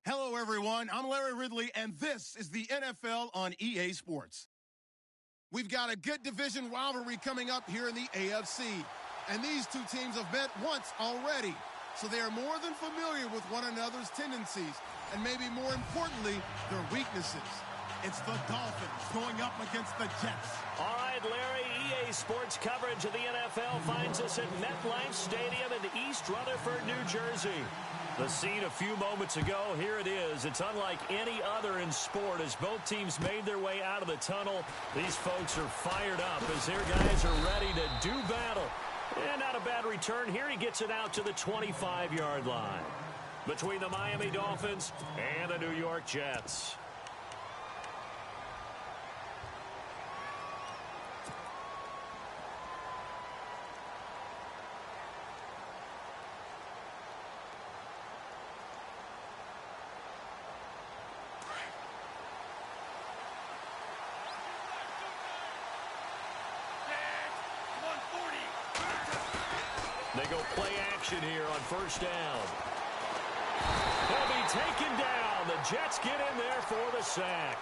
Hello, everyone. I'm Larry Ridley, and this is the NFL on EA Sports. We've got a good division rivalry coming up here in the AFC, and these two teams have met once already, so they are more than familiar with one another's tendencies, and maybe more importantly, their weaknesses. It's the Dolphins going up against the Jets. All right, Larry, EA Sports coverage of the NFL finds us at MetLife Stadium in East Rutherford, New Jersey. The scene a few moments ago, here it is. It's unlike any other in sport as both teams made their way out of the tunnel. These folks are fired up as their guys are ready to do battle. And not a bad return here. He gets it out to the 25-yard line between the Miami Dolphins and the New York Jets. They go play action here on first down. He'll be taken down. The Jets get in there for the sack.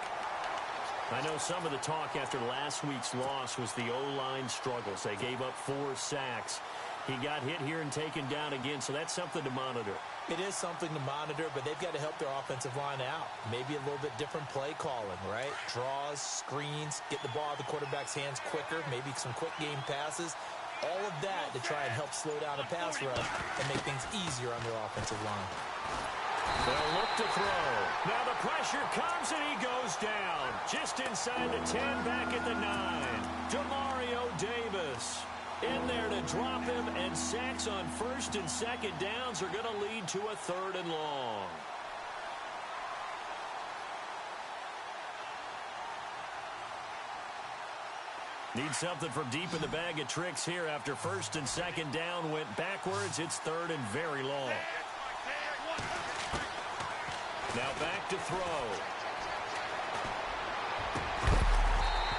I know some of the talk after last week's loss was the O-line struggles. They gave up 4 sacks. He got hit here and taken down again, so that's something to monitor. It is something to monitor, but they've got to help their offensive line out. Maybe a little bit different play calling, right? Draws, screens, get the ball out of the quarterback's hands quicker, maybe some quick game passes. All of that to try and help slow down a pass rush and make things easier on their offensive line. They'll look to throw. Now the pressure comes and he goes down. Just inside the 10, back at the 9. Demario Davis in there to drop him, and sacks on first and second downs are going to lead to a 3rd and long. Need something from deep in the bag of tricks here after first and second down went backwards. It's 3rd and very long. Now back to throw.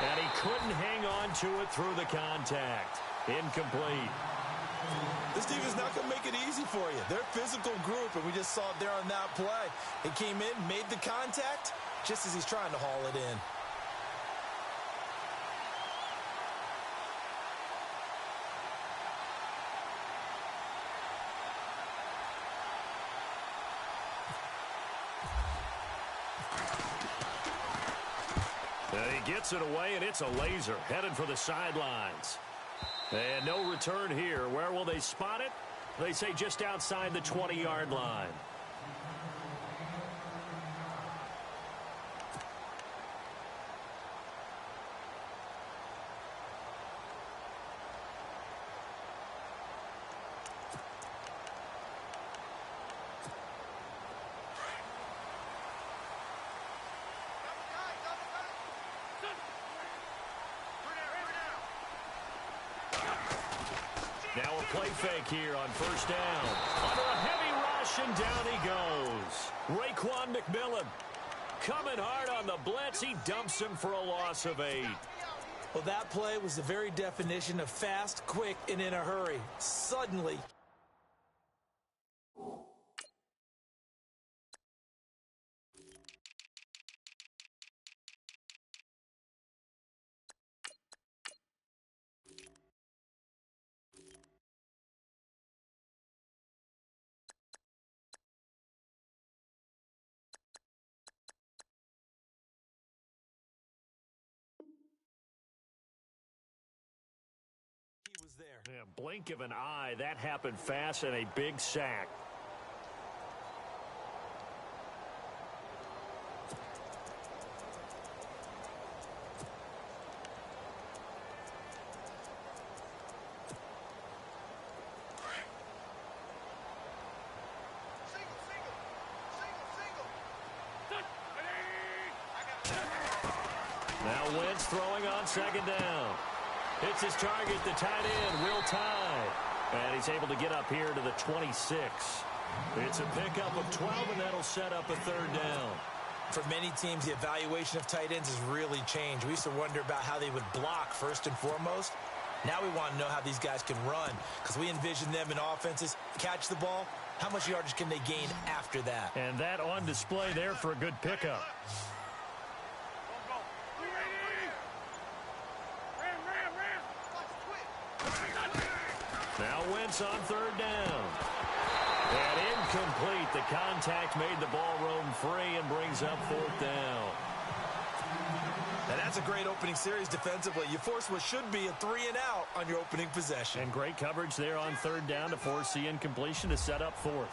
And he couldn't hang on to it through the contact. Incomplete. This team is not going to make it easy for you. They're a physical group, and we just saw it there on that play. He came in, made the contact, just as he's trying to haul it in. He gets it away, and it's a laser headed for the sidelines. And no return here. Where will they spot it? They say just outside the 20-yard line. Now a play fake here on first down. Under a heavy rush, and down he goes. Raekwon McMillan coming hard on the blitz. He dumps him for a loss of 8. Well, that play was the very definition of fast, quick, and in a hurry. Suddenly. There. Yeah, blink of an eye, that happened fast, and a big sack. Now Wentz throwing on second down. It's his target, the tight end, Will Tye. And he's able to get up here to the 26. It's a pickup of 12, and that'll set up a 3rd down. For many teams, the evaluation of tight ends has really changed. We used to wonder about how they would block first and foremost. Now we want to know how these guys can run, because we envision them in offenses, catch the ball, How much yardage can they gain after that? And that on display there for a good pickup. Now Wentz on third down. And incomplete. The contact made the ball roam free and brings up fourth down. And that's a great opening series defensively. You force what should be a 3-and-out on your opening possession. And great coverage there on third down to force the incompletion to set up fourth.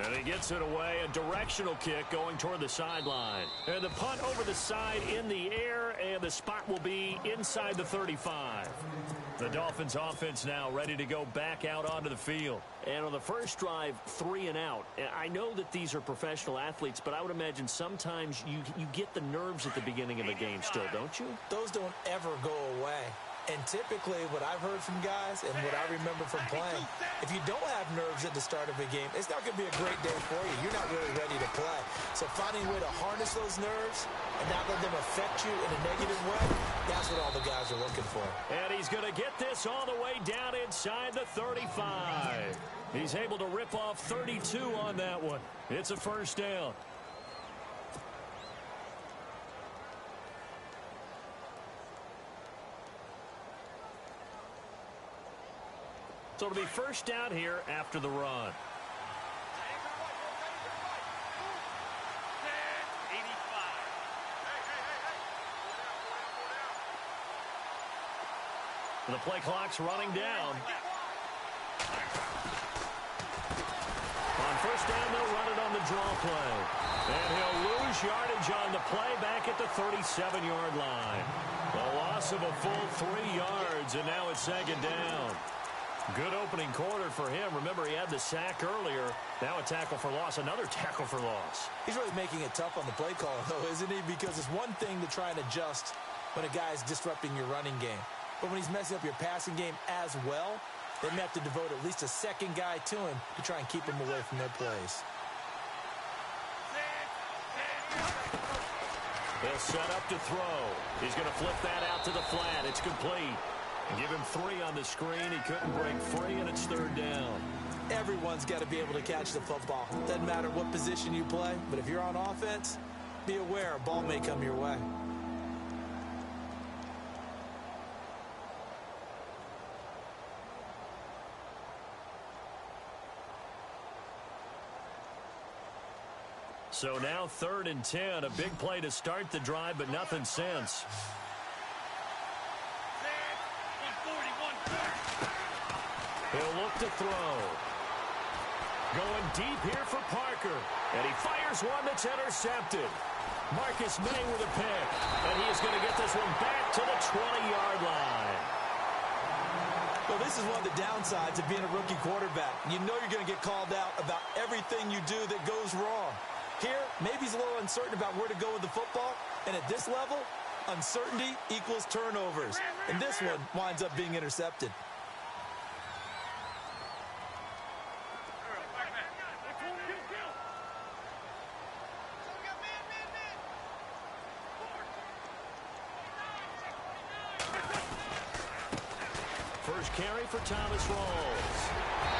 And he gets it away, a directional kick going toward the sideline. And the punt over the side in the air, and the spot will be inside the 35. The Dolphins offense now ready to go back out onto the field. And on the first drive, 3-and-out. I know that these are professional athletes, but I would imagine sometimes you get the nerves at the beginning of a game still, don't you? Those don't ever go away. And typically what I've heard from guys and what I remember from playing, if you don't have nerves at the start of a game, it's not going to be a great day for you. You're not really ready to play. So finding a way to harness those nerves and not let them affect you in a negative way, that's what all the guys are looking for. And he's going to get this all the way down inside the 35. He's able to rip off 32 on that one. It's a first down. So it'll be first down here after the run. The play clock's running down. On first down, they'll run it on the draw play. And he'll lose yardage on the play back at the 37-yard line. A loss of a full 3 yards, and now it's second down. Good opening quarter for him. Remember, he had the sack earlier. Now a tackle for loss, another tackle for loss. He's really making it tough on the play caller, though, isn't he? Because it's one thing to try and adjust when a guy's disrupting your running game. But when he's messing up your passing game as well, they may have to devote at least a second guy to him to try and keep him away from their plays. They'll set up to throw. He's going to flip that out to the flat. It's complete. Give him 3 on the screen. He couldn't break free, and it's third down. Everyone's got to be able to catch the football. Doesn't matter what position you play, but if you're on offense, be aware a ball may come your way. So now 3rd and 10. A big play to start the drive, but nothing since. He'll look to throw. Going deep here for Parker. And he fires one that's intercepted. Marcus May with a pick. And he is going to get this one back to the 20-yard line. Well, this is one of the downsides of being a rookie quarterback. You know you're going to get called out about everything you do that goes wrong. Here, maybe he's a little uncertain about where to go with the football. And at this level, uncertainty equals turnovers. And this one winds up being intercepted. First carry for Thomas Rawls.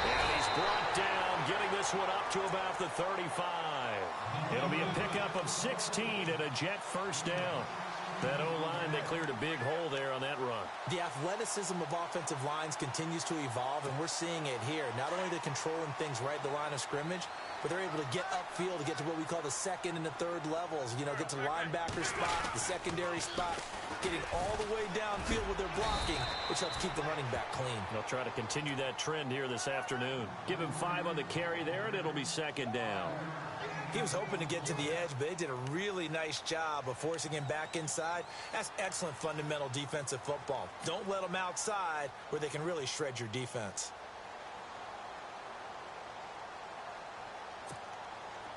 And he's brought down, getting this one up to about the 35. It'll be a pickup of 16 and a Jet first down. That O-line, they cleared a big hole there on that run. The athleticism of offensive lines continues to evolve, and we're seeing it here. Not only are they controlling things right at the line of scrimmage, but they're able to get upfield to get to what we call the 2nd and the 3rd levels. You know, get to the linebacker spot, the secondary spot, getting all the way downfield with their blocking, which helps keep the running back clean. They'll try to continue that trend here this afternoon. Give him 5 on the carry there, and it'll be second down. He was hoping to get to the edge, but they did a really nice job of forcing him back inside. That's excellent fundamental defensive football. Don't let them outside where they can really shred your defense.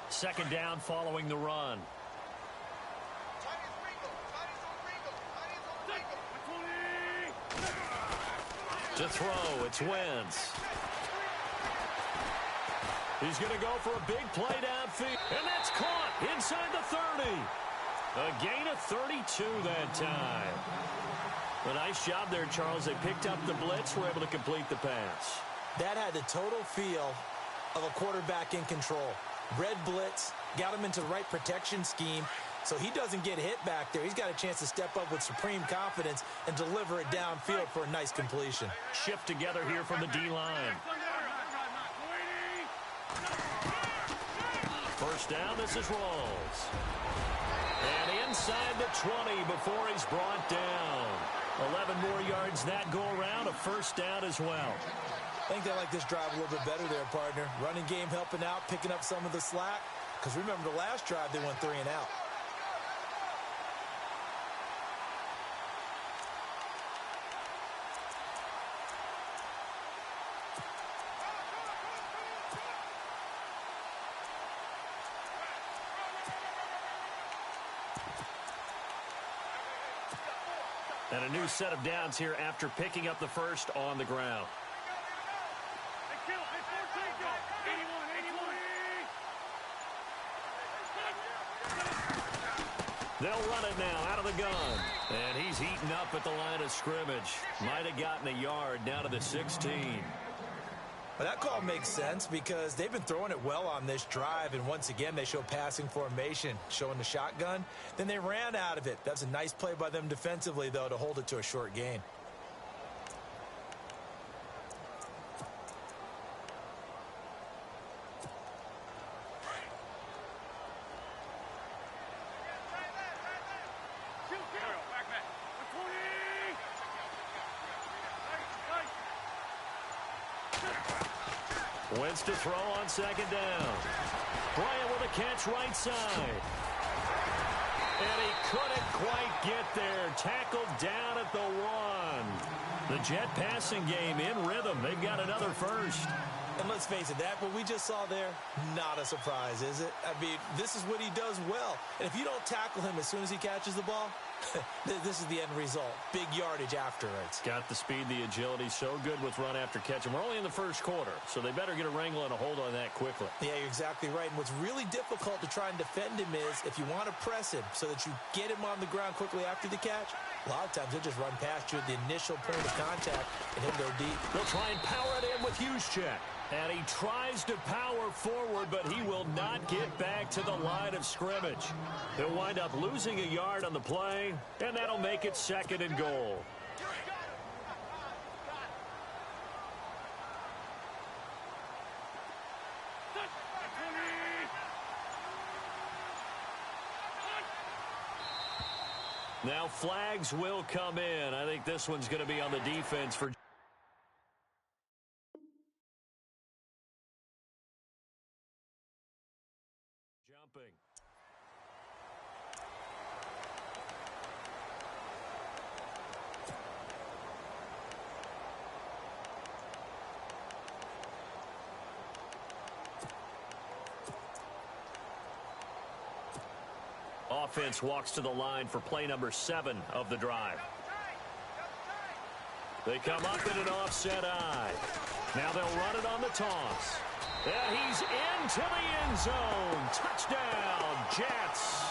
Second down following the run. To throw, it's Wentz. He's going to go for a big play downfield. And that's caught inside the 30. A gain of 32 that time. A nice job there, Charles. They picked up the blitz, were able to complete the pass. That had the total feel of a quarterback in control. Red blitz, got him into the right protection scheme, so he doesn't get hit back there. He's got a chance to step up with supreme confidence and deliver it downfield for a nice completion. Shift together here from the D-line. First down, this is Rawls. And inside the 20 before he's brought down. 11 more yards that go around, a first down as well. I think they like this drive a little bit better there, partner. Running game helping out, picking up some of the slack. Because remember, the last drive, they went 3 and out. And a new set of downs here after picking up the first on the ground. They'll run it now out of the gun. And he's heating up at the line of scrimmage. Might have gotten a yard down to the 16. Well, that call makes sense because they've been throwing it well on this drive, and once again they show passing formation, showing the shotgun. Then they ran out of it. That's a nice play by them defensively, though, to hold it to a short gain. Wentz to throw on second down. Bryant with a catch right side. And he couldn't quite get there. Tackled down at the 1. The Jet passing game in rhythm. They've got another first. And let's face it, that what we just saw there, not a surprise, is it? I mean, this is what he does well. And if you don't tackle him as soon as he catches the ball, this is the end result. Big yardage afterwards. Got the speed, the agility, so good with run after catch. And we're only in the first quarter, so they better get a wrangle and a hold on that quickly. Yeah, you're exactly right. And what's really difficult to try and defend him is if you want to press him so that you get him on the ground quickly after the catch, a lot of times he'll just run past you at the initial point of contact and he'll go deep. They'll try and power it in with Juszczyk. And he tries to power forward, but he will not get back to the line of scrimmage. He'll wind up losing a yard on the play, and that'll make it second and goal. Now flags will come in. I think this one's going to be on the defense for jumping. Offense walks to the line for play number 7 of the drive. They come up in an offset eye. Now they'll run it on the toss. And he's into the end zone. Touchdown, Jets.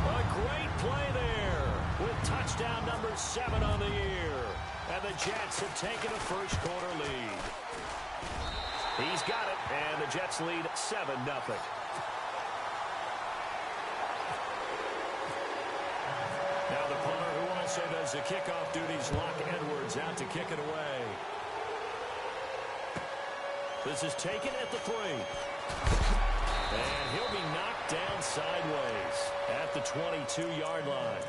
A great play there with touchdown number 7 on the year. And the Jets have taken a first quarter lead. He's got it, and the Jets lead 7-0. Now the punter, who also does the kickoff duties, Locke Edwards, out to kick it away. This is taken at the 3. And he'll be knocked down sideways at the 22-yard line.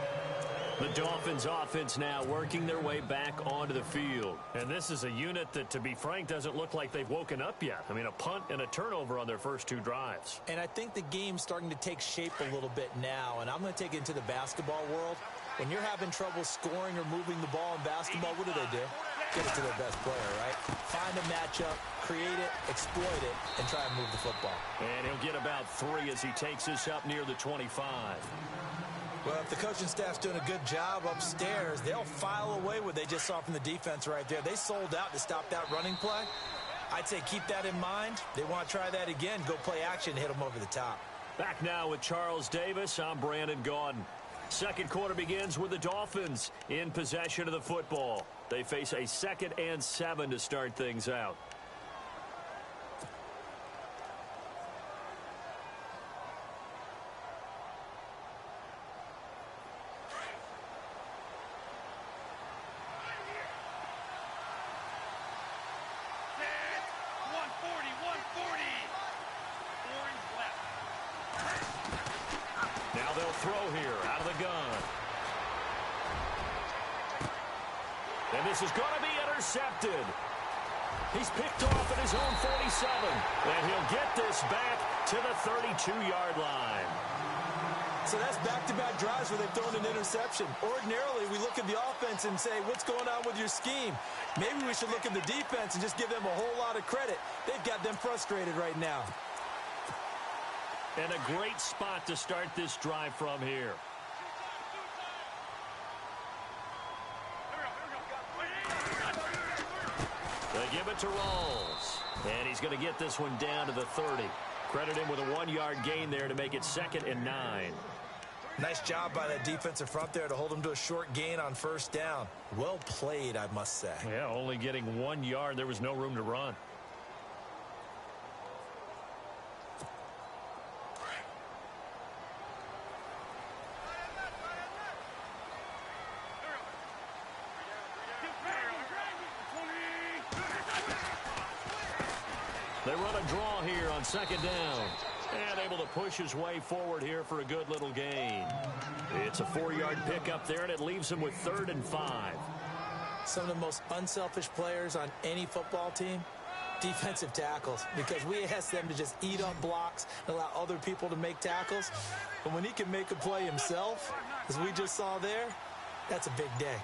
The Dolphins offense now working their way back onto the field. And this is a unit that, to be frank, doesn't look like they've woken up yet. I mean, a punt and a turnover on their first 2 drives. And I think the game's starting to take shape a little bit now. And I'm going to take it into the basketball world. When you're having trouble scoring or moving the ball in basketball, what do? Get it to their best player, right? Find a matchup, create it, exploit it, and try and move the football. And he'll get about 3 as he takes this up near the 25. Well, if the coaching staff's doing a good job upstairs, they'll file away what they just saw from the defense right there. They sold out to stop that running play. I'd say keep that in mind. They want to try that again, go play action, hit them over the top. Back now with Charles Davis. I'm Brandon Gaudin. Second quarter begins with the Dolphins in possession of the football. They face a 2nd and 7 to start things out. And this is going to be intercepted. He's picked off at his own 47. And he'll get this back to the 32-yard line. So that's back-to-back drives where they've thrown an interception. Ordinarily, we look at the offense and say, what's going on with your scheme? Maybe we should look at the defense and just give them a whole lot of credit. They've got them frustrated right now. And a great spot to start this drive from here. They give it to Rawls. And he's going to get this one down to the 30. Credit him with a 1-yard gain there to make it 2nd and 9. Nice job by that defensive front there to hold him to a short gain on first down. Well played, I must say. Yeah, only getting 1 yard. There was no room to run. They run a draw here on 2nd down. And able to push his way forward here for a good little gain. It's a 4-yard pickup there, and it leaves him with 3rd and 5. Some of the most unselfish players on any football team, defensive tackles, because we ask them to just eat up blocks and allow other people to make tackles. But when he can make a play himself, as we just saw there, that's a big day.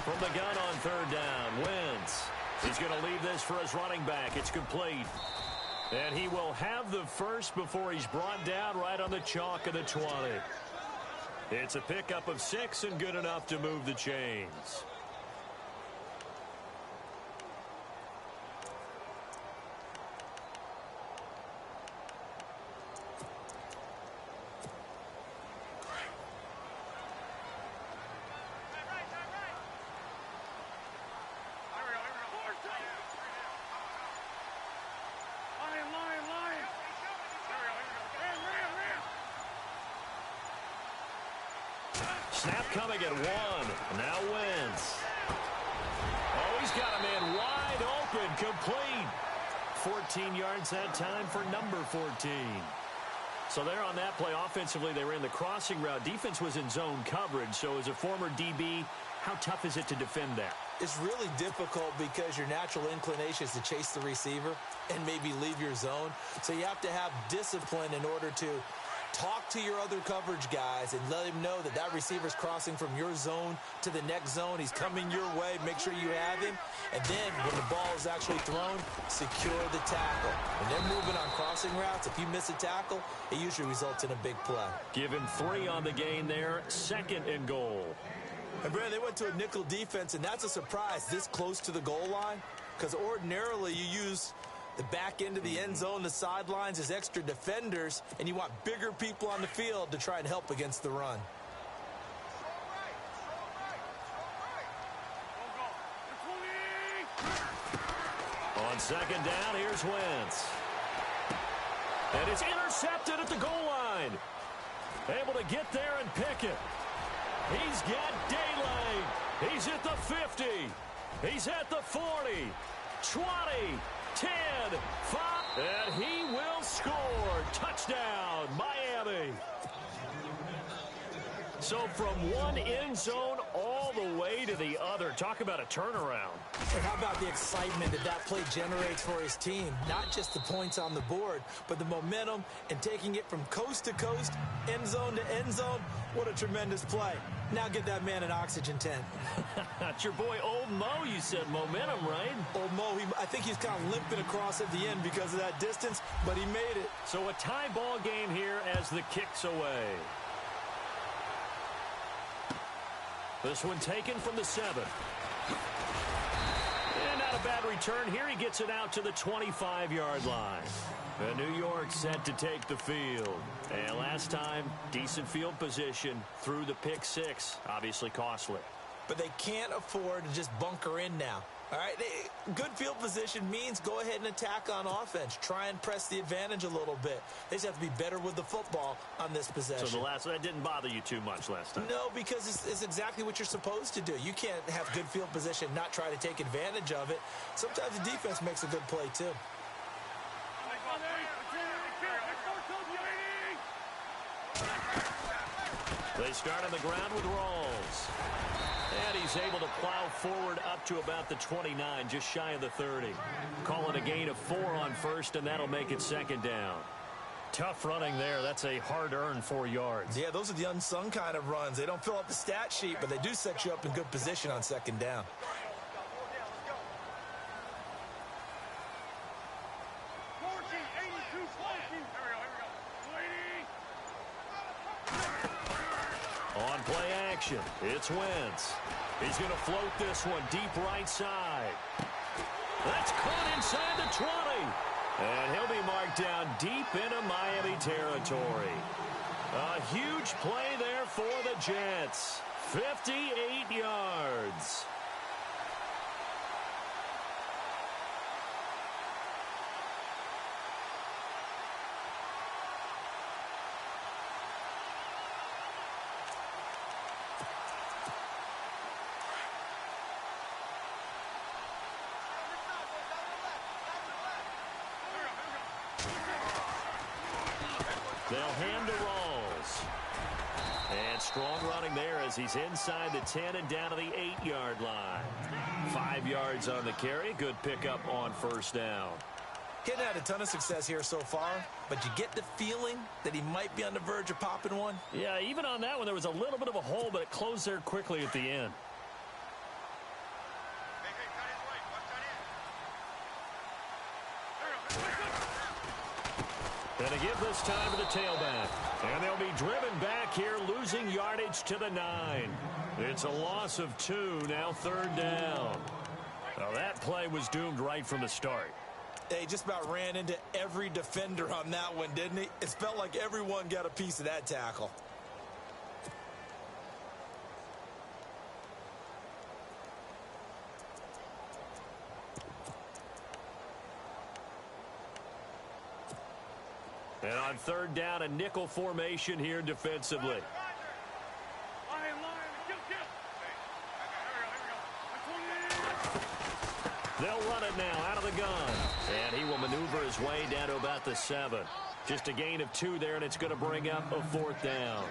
From the gun on 3rd down, Wentz. He's going to leave this for his running back. It's complete. And he will have the first before he's brought down right on the chalk of the 20. It's a pickup of 6 and good enough to move the chains. Snap coming at 1. Now Wentz. Oh, he's got a man wide open, complete. 14 yards that time for number 14. So there on that play, offensively, they ran the crossing route. Defense was in zone coverage. So as a former DB, how tough is it to defend that? It's really difficult because your natural inclination is to chase the receiver and maybe leave your zone. So you have to have discipline in order to talk to your other coverage guys and let him know that that receiver's crossing from your zone to the next zone. He's coming your way. Make sure you have him. And then when the ball is actually thrown, secure the tackle. When they're moving on crossing routes, if you miss a tackle, it usually results in a big play. Give him 3 on the gain there. 2nd and goal. And, Brad, they went to a nickel defense, and that's a surprise this close to the goal line because ordinarily you use the back end of the end zone, the sidelines as extra defenders, and you want bigger people on the field to try and help against the run. On 2nd down, here's Wentz. And it's intercepted at the goal line. Able to get there and pick it. He's got daylight. He's at the 50. He's at the 40. 20. 10, 5, and he will score. Touchdown, Miami. So from one end zone all the way to the other. Talk about a turnaround. And how about the excitement that that play generates for his team? Not just the points on the board, but the momentum and taking it from coast to coast, end zone to end zone. What a tremendous play. Now get that man an oxygen tent. That's your boy Old Mo, you said. Momentum, right? Old Mo, I think he's kind of limping across at the end because of that distance, but he made it. So a tie ball game here as the kick's away. This one taken from the 7. And not a bad return here. He gets it out to the 25-yard line. And New York set to take the field. And last time, decent field position through the pick 6. Obviously costly. But they can't afford to just bunker in now. All right, good field position means go ahead and attack on offense. Try and press the advantage a little bit. They just have to be better with the football on this possession. So that didn't bother you too much last time? No, because it's exactly what you're supposed to do. You can't have good field position, not try to take advantage of it. Sometimes the defense makes a good play, too. They start on the ground with Rawls. he's able to plow forward up to about the 29, just shy of the 30. Call it a gain of 4 on first, and that'll make it second down. Tough running there. That's a hard-earned 4 yards. Yeah, those are the unsung kind of runs. They don't fill up the stat sheet, but they do set you up in good position on second down. On play action, it's Wentz. He's going to float this one deep right side. That's caught inside the 20. And he'll be marked down deep into Miami territory. A huge play there for the Jets. 58 yards. They'll hand to Rawls. And strong running there as he's inside the 10 and down to the 8-yard line. 5 yards on the carry. Good pickup on first down. Getting had a ton of success here so far, but you get the feeling that he might be on the verge of popping one. Yeah, even on that one, there was a little bit of a hole, but it closed there quickly at the end. And to give this time to the tailback. And they'll be driven back here, losing yardage to the 9. It's a loss of 2, now third down. Now that play was doomed right from the start. He just about ran into every defender on that one, didn't he? It felt like everyone got a piece of that tackle. And on third down, a nickel formation here defensively. They'll run it now out of the gun. And he will maneuver his way down to about the 7. Just a gain of 2 there, and it's going to bring up a fourth down.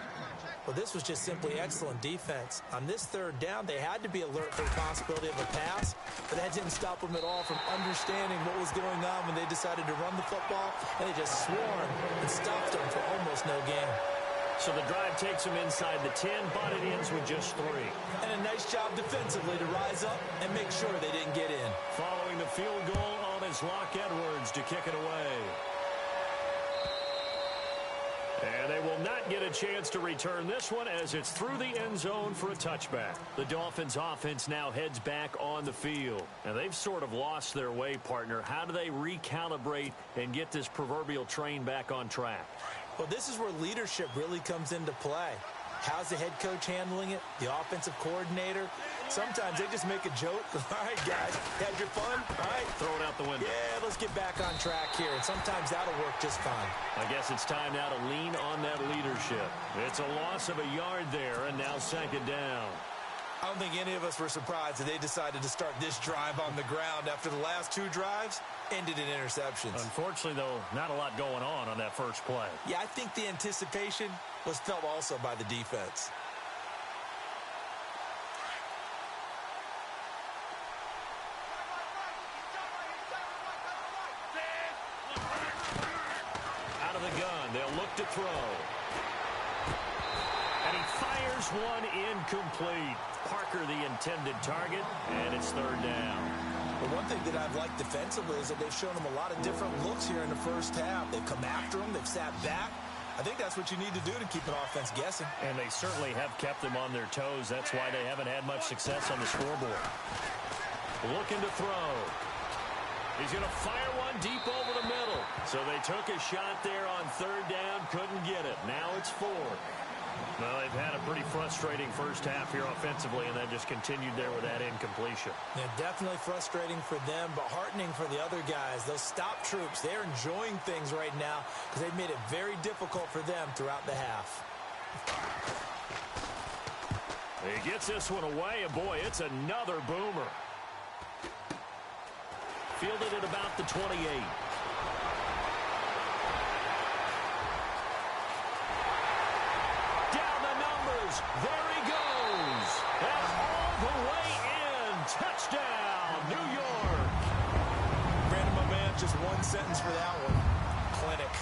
Well, this was just simply excellent defense. On this third down, they had to be alert for the possibility of a pass, but that didn't stop them at all from understanding what was going on when they decided to run the football, and they just swarmed and stopped them for almost no gain. So the drive takes them inside the 10, but it ends with just 3. And a nice job defensively to rise up and make sure they didn't get in. Following the field goal on is Locke Edwards to kick it away. And they will not get a chance to return this one as it's through the end zone for a touchback. The Dolphins offense now heads back on the field. And they've sort of lost their way, partner. How do they recalibrate and get this proverbial train back on track? Well, this is where leadership really comes into play. How's the head coach handling it? The offensive coordinator? Sometimes they just make a joke. All right, guys, had your fun? All right. Throw it out the window. Yeah, let's get back on track here. And sometimes that'll work just fine. I guess it's time now to lean on that leadership. It's a loss of a yard there, and now second down. I don't think any of us were surprised that they decided to start this drive on the ground after the last 2 drives ended in interceptions. Unfortunately, though, not a lot going on that first play. Yeah, I think the anticipation was felt also by the defense. Out of the gun, they'll look to throw. And he fires one incomplete. Parker the intended target, and it's third down. The one thing that I've liked defensively is that they've shown them a lot of different looks here in the first half. They've come after them. They've sat back. I think that's what you need to do to keep an offense guessing. And they certainly have kept them on their toes. That's why they haven't had much success on the scoreboard. Looking to throw. He's going to fire one deep over the middle. So they took a shot there on third down, couldn't get it. Now it's 4. Well, they've had a pretty frustrating first half here offensively, and then just continued there with that incompletion. Yeah, definitely frustrating for them, but heartening for the other guys. Those stop troops, they're enjoying things right now because they've made it very difficult for them throughout the half. He gets this one away, and boy, it's another boomer. Fielded at about the 28. There he goes. And all the sentence for that one. Clinic.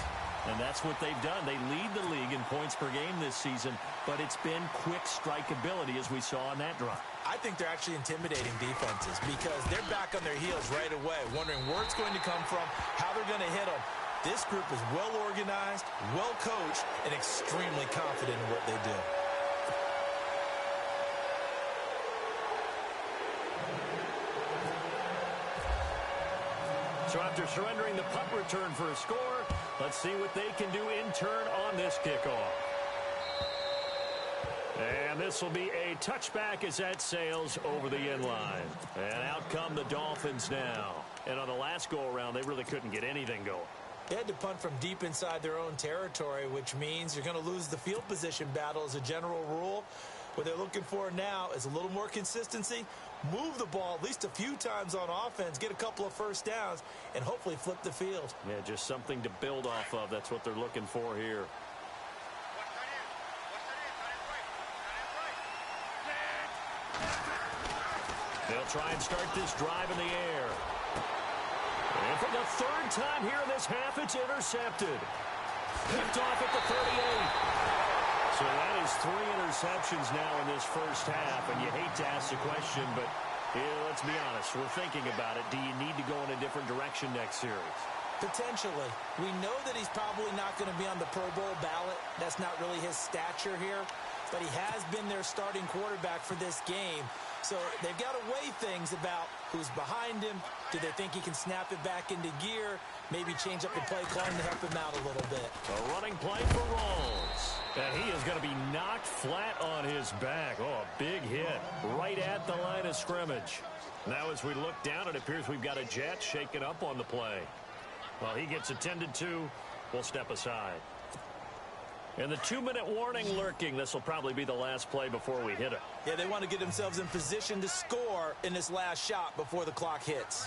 And that's what they've done. They lead the league in points per game this season, but it's been quick strike ability as we saw on that drive. I think they're actually intimidating defenses because they're back on their heels right away, wondering where it's going to come from, how they're going to hit them. This group is well organized, well coached, and extremely confident in what they do. So after surrendering the punt return for a score, let's see what they can do in turn on this kickoff. And this will be a touchback as that sails over the end line. And out come the Dolphins now. And on the last go-around, they really couldn't get anything going. They had to punt from deep inside their own territory, which means you're going to lose the field position battle as a general rule. What they're looking for now is a little more consistency, move the ball at least a few times on offense, get a couple of first downs, and hopefully flip the field. Yeah, just something to build off of. That's what they're looking for here. They'll try and start this drive in the air. And for the third time here in this half, it's intercepted. Picked off at the 38. So that is 3 interceptions now in this first half, and you hate to ask the question, but let's be honest, we're thinking about it. Do you need to go in a different direction next series? Potentially. We know that he's probably not going to be on the Pro Bowl ballot. That's not really his stature here, but he has been their starting quarterback for this game. So they've got to weigh things about who's behind him. Do they think he can snap it back into gear? Maybe change up the play calling to help him out a little bit. A running play for Rawls. And he is going to be knocked flat on his back. Oh, a big hit right at the line of scrimmage. Now as we look down, it appears we've got a Jet shaking up on the play. While he gets attended to, we'll step aside. And the 2-minute warning lurking. This will probably be the last play before we hit it. Yeah, they want to get themselves in position to score in this last shot before the clock hits.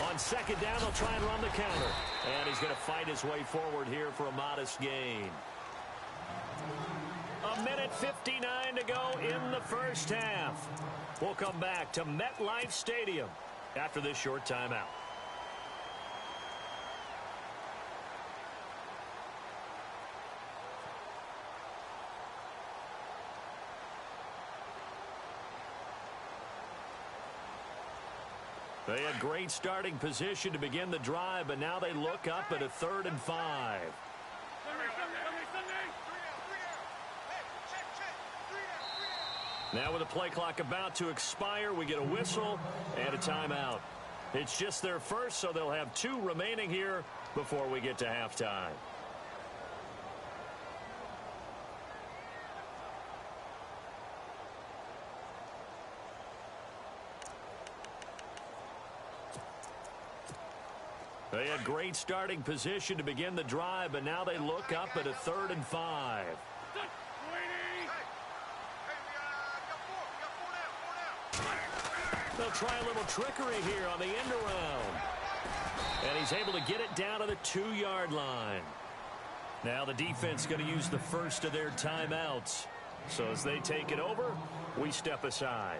On second down, they'll try and run the counter. And he's going to fight his way forward here for a modest gain. 1:59 to go in the first half. We'll come back to MetLife Stadium after this short timeout. They had great starting position to begin the drive, but now they look up at a 3rd and 5. Now with the play clock about to expire, we get a whistle and a timeout. It's just their first, so they'll have 2 remaining here before we get to halftime. They had great starting position to begin the drive, but now they look up at a 3rd and 5. They'll try a little trickery here on the end around. And he's able to get it down to the 2-yard line. Now the defense going to use the first of their timeouts. So as they take it over, we step aside.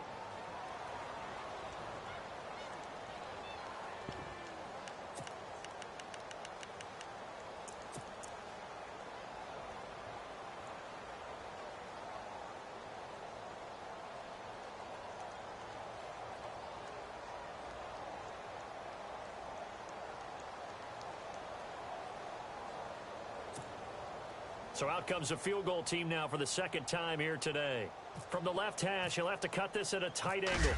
So out comes the field goal team now for the second time here today. From the left hash, he'll have to cut this at a tight angle.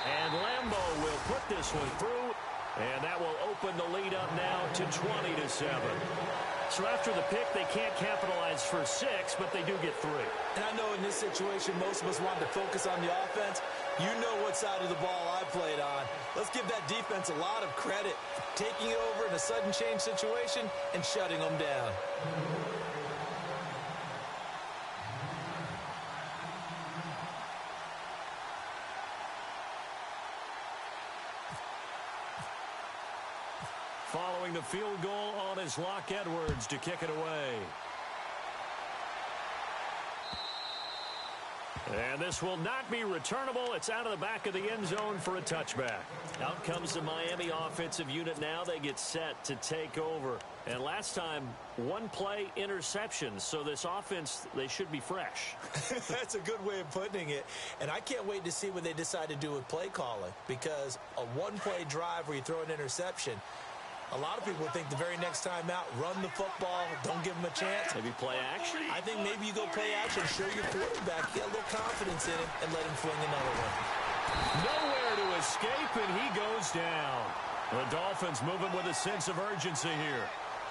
And Lambeau will put this one through, and that will open the lead up now to 20-7. So after the pick, they can't capitalize for 6, but they do get 3. And I know in this situation, most of us want to focus on the offense. You know what side of the ball I played on. Let's give that defense a lot of credit, taking it over in a sudden change situation and shutting them down. Following the field goal on is Locke Edwards to kick it away. And this will not be returnable. It's out of the back of the end zone for a touchback. Out comes the Miami offensive unit now. They get set to take over. And last time, one play interception. So this offense, they should be fresh. That's a good way of putting it. And I can't wait to see what they decide to do with play calling. Because a one-play drive where you throw an interception, a lot of people think the very next time out, run the football, don't give them a chance. Maybe play action? I think maybe you go play action, show your quarterback, get a little confidence in him, and let him fling another one. Nowhere to escape, and he goes down. The Dolphins moving with a sense of urgency here.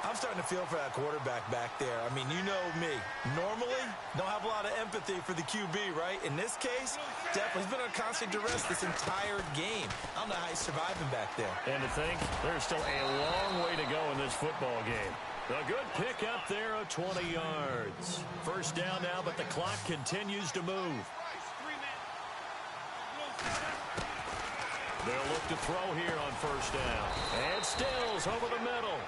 I'm starting to feel for that quarterback back there. I mean, you know me. Normally, don't have a lot of empathy for the QB, right? In this case, definitely, he's been on constant duress this entire game. I don't know how he's surviving back there. And to think, there's still a long way to go in this football game. A good pick up there of 20 yards. First down now, but the clock continues to move. They'll look to throw here on first down. And Stills over the middle.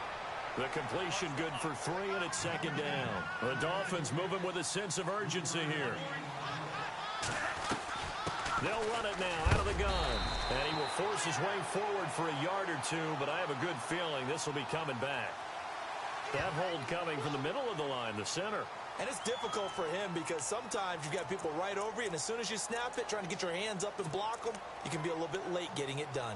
The completion good for 3, and it's second down. The Dolphins moving with a sense of urgency here. They'll run it now out of the gun. And he will force his way forward for a yard or two, but I have a good feeling this will be coming back. That hold coming from the middle of the line, the center. And it's difficult for him because sometimes you've got people right over you, and as soon as you snap it, trying to get your hands up and block them, you can be a little bit late getting it done.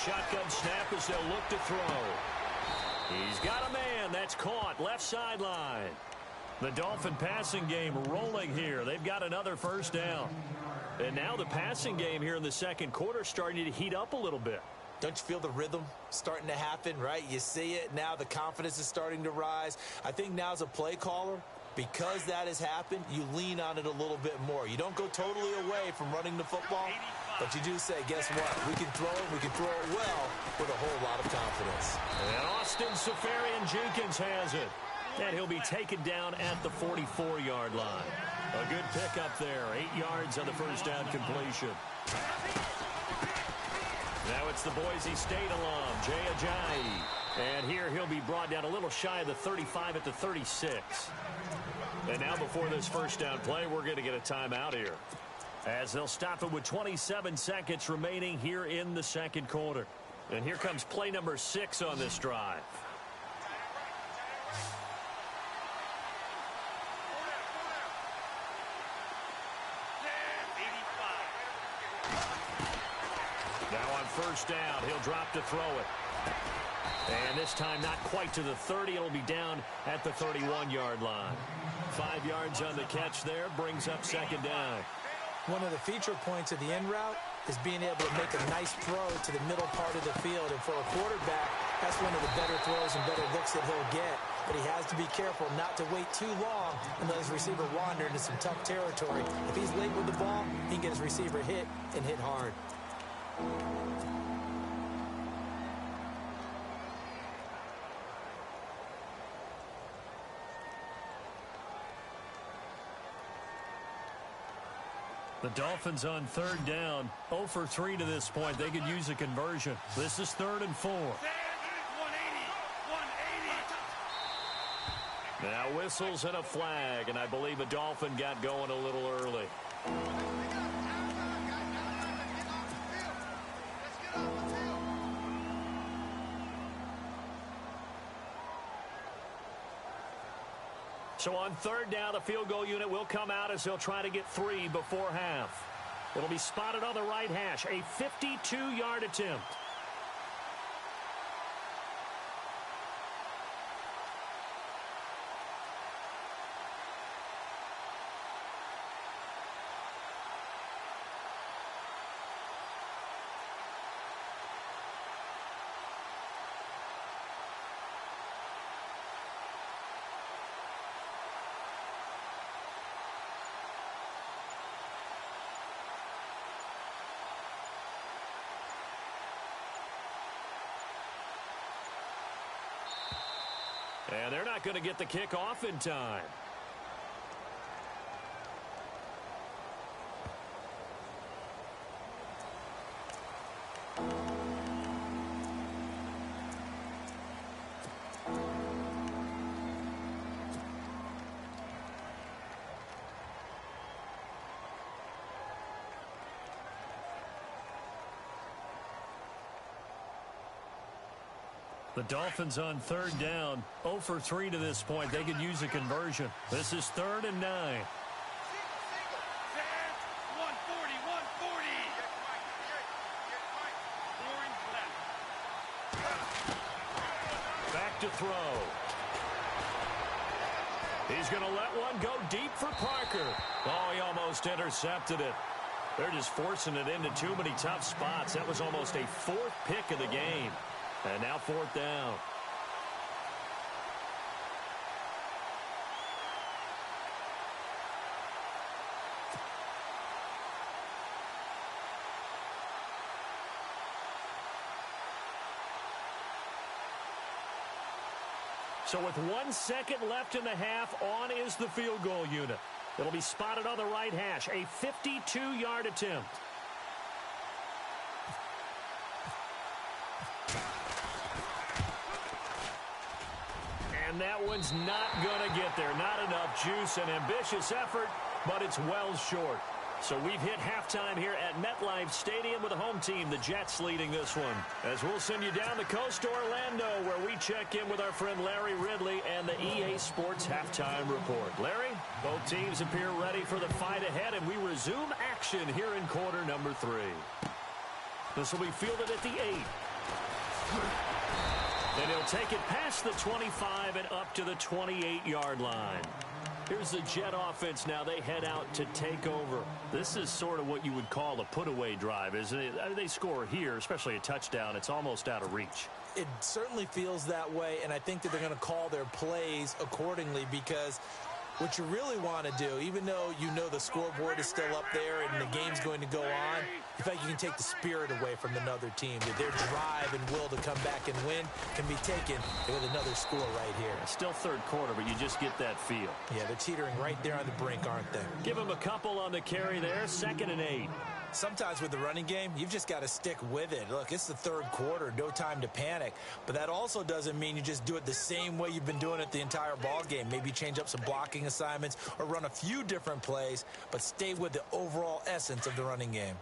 Shotgun snap as they'll look to throw. He's got a man. That's caught. Left sideline. The Dolphin passing game rolling here. They've got another first down. And now the passing game here in the second quarter starting to heat up a little bit. Don't you feel the rhythm starting to happen, right? You see it. Now the confidence is starting to rise. I think now as a play caller, because that has happened, you lean on it a little bit more. You don't go totally away from running the football. But you do say, guess what? We can throw it well with a whole lot of confidence. And Austin Seferian-Jenkins has it. And he'll be taken down at the 44-yard line. A good pickup there. 8 yards on the first down completion. Now it's the Boise State alum, Jay Ajayi. And here he'll be brought down a little shy of the 35 at the 36. And now before this first down play, we're going to get a timeout here, as they'll stop it with 27 seconds remaining here in the second quarter. And here comes play number 6 on this drive. Now on first down, he'll drop to throw it. And this time not quite to the 30. It'll be down at the 31-yard line. 5 yards on the catch there, brings up second down. One of the feature points of the end route is being able to make a nice throw to the middle part of the field. And for a quarterback, that's one of the better throws and better looks that he'll get. But he has to be careful not to wait too long and let his receiver wander into some tough territory. If he's late with the ball, he can get his receiver hit and hit hard. The Dolphins on third down, 0 for 3 to this point. They could use a conversion. This is 3rd and 4. Now whistles and a flag, and I believe a Dolphin got going a little early. So on third down, the field goal unit will come out as they'll try to get 3 before half. It'll be spotted on the right hash, a 52-yard attempt. And they're not going to get the kick off in time. The Dolphins on third down, 0 for 3 to this point. They could use a conversion. This is 3rd and 9. 140. Back to throw. He's going to let one go deep for Parker. Oh, he almost intercepted it. They're just forcing it into too many tough spots. That was almost a 4th pick of the game. And now 4th down. So with 1 second left in the half, on is the field goal unit. It'll be spotted on the right hash. A 52-yard attempt. And that one's not going to get there. Not enough juice. An ambitious effort, but it's well short. So we've hit halftime here at MetLife Stadium with the home team, the Jets, leading this one. As we'll send you down the coast to Orlando, where we check in with our friend Larry Ridley and the EA Sports Halftime Report. Larry, both teams appear ready for the fight ahead, and we resume action here in quarter number 3. This will be fielded at the 8. And he'll take it past the 25 and up to the 28-yard line. Here's the Jet offense now. They head out to take over. This is sort of what you would call a put-away drive, isn't it? I mean, they score here, especially a touchdown. It's almost out of reach. It certainly feels that way, and I think that they're going to call their plays accordingly, because what you really want to do, even though you know the scoreboard is still up there and the game's going to go on, you feel like you can take the spirit away from another team. That their drive and will to come back and win can be taken with another score right here. Still third quarter, but you just get that feel. Yeah, they're teetering right there on the brink, aren't they? Give them a couple on the carry there, 2nd and 8. Sometimes with the running game, you've just got to stick with it. Look, it's the third quarter, no time to panic. But that also doesn't mean you just do it the same way you've been doing it the entire ball game. Maybe change up some blocking assignments or run a few different plays, but stay with the overall essence of the running game.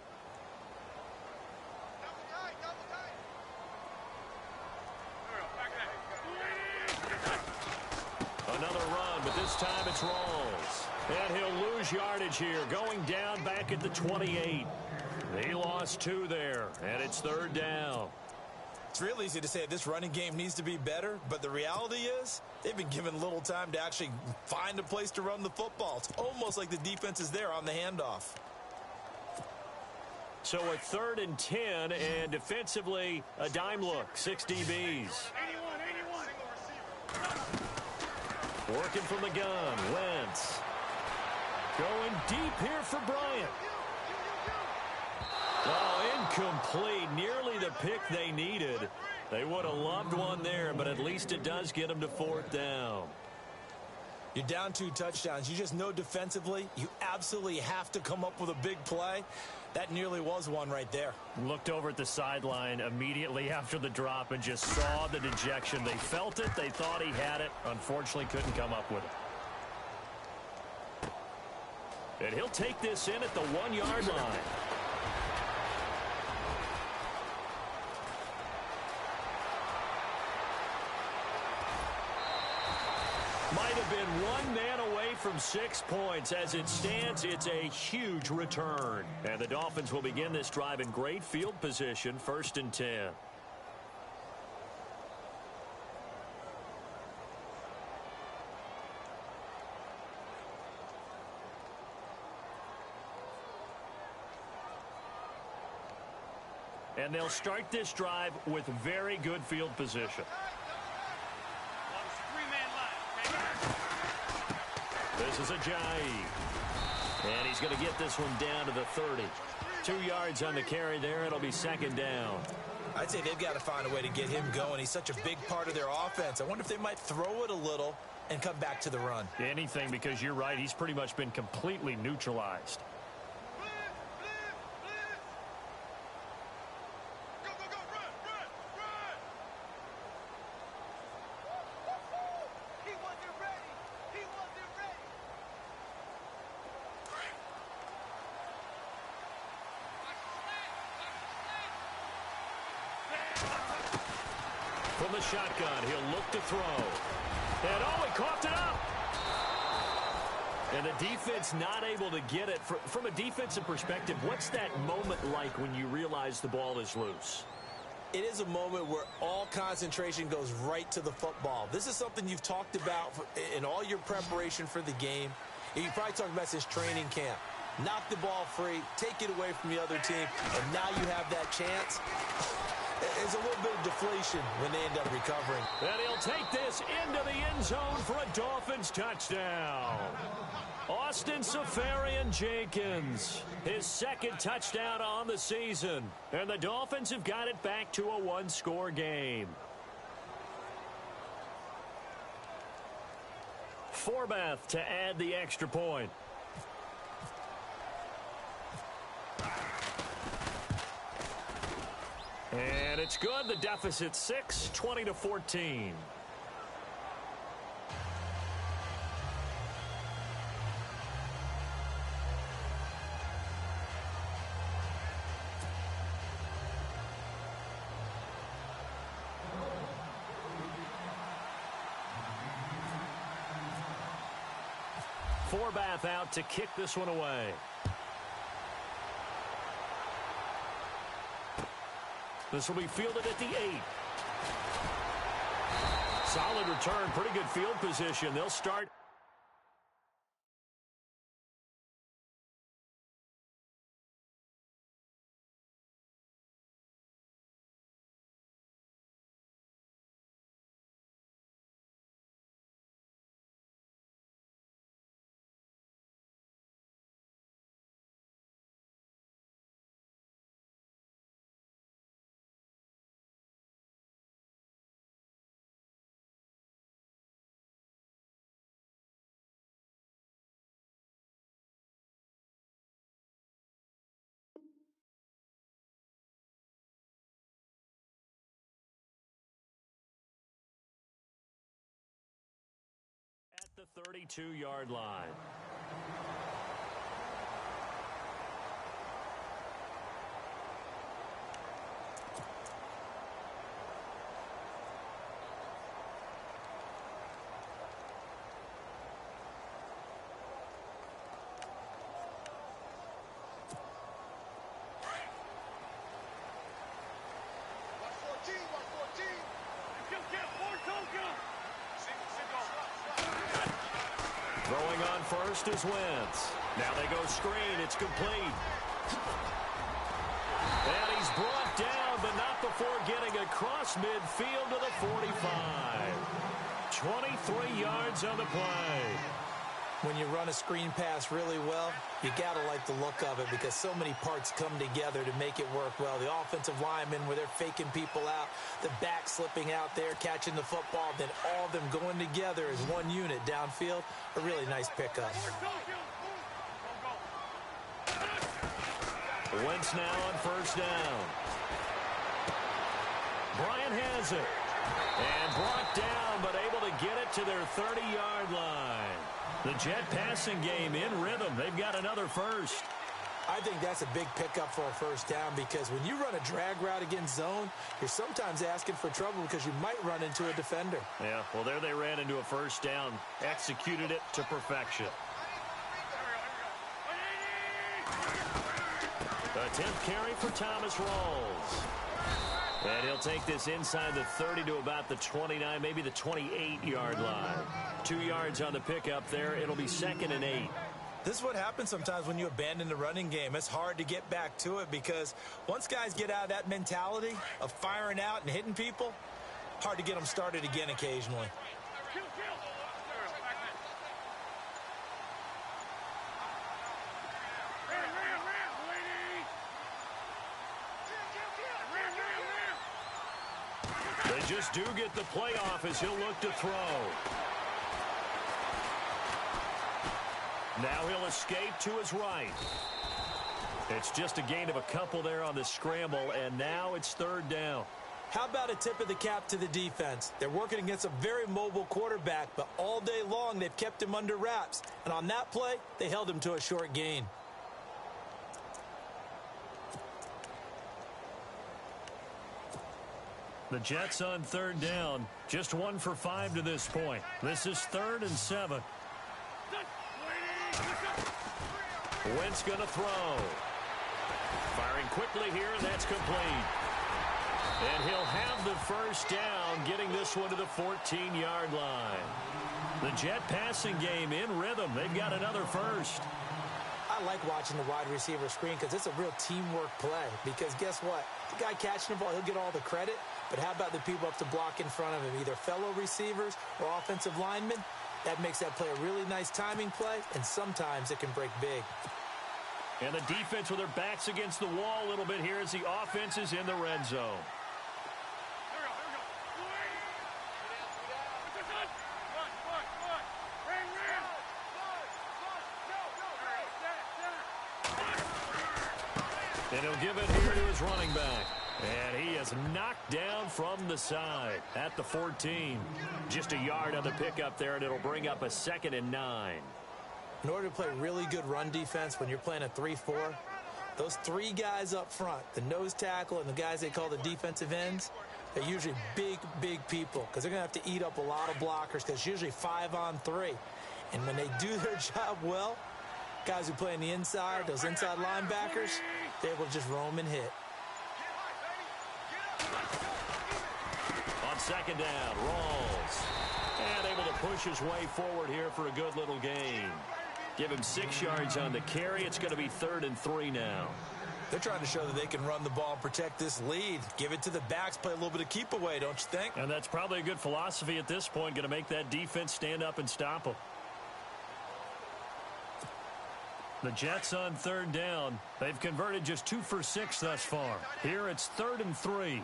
Another run, but this time it's Rawls. And he'll lose yardage here, going down back at the 28. He lost 2 there, and it's 3rd down. It's real easy to say this running game needs to be better, but the reality is they've been given little time to actually find a place to run the football. It's almost like the defense is there on the handoff. So a 3rd and 10, and defensively a dime look, 6 DBs. Working from the gun, Wentz. Going deep here for Bryant. Oh, incomplete. Nearly the pick they needed. They would have loved one there, but at least it does get them to 4th down. You're down 2 touchdowns. You just know defensively you absolutely have to come up with a big play. That nearly was one right there. Looked over at the sideline immediately after the drop and just saw the dejection. They felt it. They thought he had it. Unfortunately, couldn't come up with it. And he'll take this in at the 1-yard line. Might have been one man away from 6 points. As it stands, it's a huge return. And the Dolphins will begin this drive in great field position, 1st and 10. And they'll start this drive with very good field position. This is Ajayi. And he's going to get this one down to the 30. 2 yards on the carry there. It'll be 2nd down. I'd say they've got to find a way to get him going. He's such a big part of their offense. I wonder if they might throw it a little and come back to the run. Anything, because you're right. He's pretty much been completely neutralized. From the shotgun, he'll look to throw. And oh, he coughed it up. And the defense not able to get it. From a defensive perspective, what's that moment like when you realize the ball is loose? It is a moment where all concentration goes right to the football. This is something you've talked about in all your preparation for the game. You probably talked about since training camp. Knock the ball free, take it away from the other team, and now you have that chance. There's a little bit of deflation when they end up recovering. And he'll take this into the end zone for a Dolphins touchdown. Austin Seferian-Jenkins, his second touchdown on the season. And the Dolphins have got it back to a one-score game. Forbath to add the extra point. And it's good. The deficit 6, 20-14. Forbath out to kick this one away. This will be fielded at the 8. Solid return, pretty good field position. They'll start. At the 32-yard line. Throwing on first is Wentz. Now they go screen. It's complete. And he's brought down, but not before getting across midfield to the 45. 23 yards on the play. When you run a screen pass really well, you got to like the look of it because so many parts come together to make it work well. The offensive linemen, where they're faking people out, the back slipping out there, catching the football, then all of them going together as one unit downfield. A really nice pickup. Wentz now on first down. Bryant has it. And brought down, but able to get it to their 30-yard line. The Jet passing game in rhythm. They've got another first. I think that's a big pickup for a first down because when you run a drag route against zone, you're sometimes asking for trouble because you might run into a defender. Yeah, well, there they ran into a first down. Executed it to perfection. The 10th carry for Thomas Rawls. And he'll take this inside the 30 to about the 29, maybe the 28-yard line. 2 yards on the pickup there. It'll be 2nd and 8. This is what happens sometimes when you abandon the running game. It's hard to get back to it because once guys get out of that mentality of firing out and hitting people, hard to get them started again occasionally. just do get the playoff as he'll look to throw. Now he'll escape to his right. It's just a gain of a couple there on the scramble, and now it's third down. How about a tip of the cap to the defense? They're working against a very mobile quarterback, but all day long they've kept him under wraps. And on that play, they held him to a short gain. The Jets on third down, just 1 for 5 to this point. This is 3rd and 7. Wentz going to throw. Firing quickly here, and that's complete. And he'll have the first down, getting this one to the 14-yard line. The Jet passing game in rhythm. They've got another first. I like watching the wide receiver screen because it's a real teamwork play. Because guess what? The guy catching the ball, he'll get all the credit. But how about the people up to block in front of him, either fellow receivers or offensive linemen? That makes that play a really nice timing play, and sometimes it can break big. And the defense with their backs against the wall a little bit here as the offense is in the red zone. And he'll give it here to his running back. And he is knocked down from the side at the 14. Just a yard on the pickup there, and it'll bring up a 2nd and 9. In order to play really good run defense when you're playing a 3-4, those 3 guys up front, the nose tackle and the guys they call the defensive ends, they're usually big, big people because they're going to have to eat up a lot of blockers because it's usually 5-on-3. And when they do their job well, guys who play on the inside, those inside linebackers, they're able to just roam and hit. On 2nd down, Rawls. And able to push his way forward here for a good little gain. Give him 6 yards on the carry. It's going to be 3rd and 3 now. They're trying to show that they can run the ball and protect this lead. Give it to the backs, play a little bit of keep away, don't you think? And that's probably a good philosophy at this point, going to make that defense stand up and stop them. The Jets on 3rd down. They've converted just 2 for 6 thus far. Here it's 3rd and 3.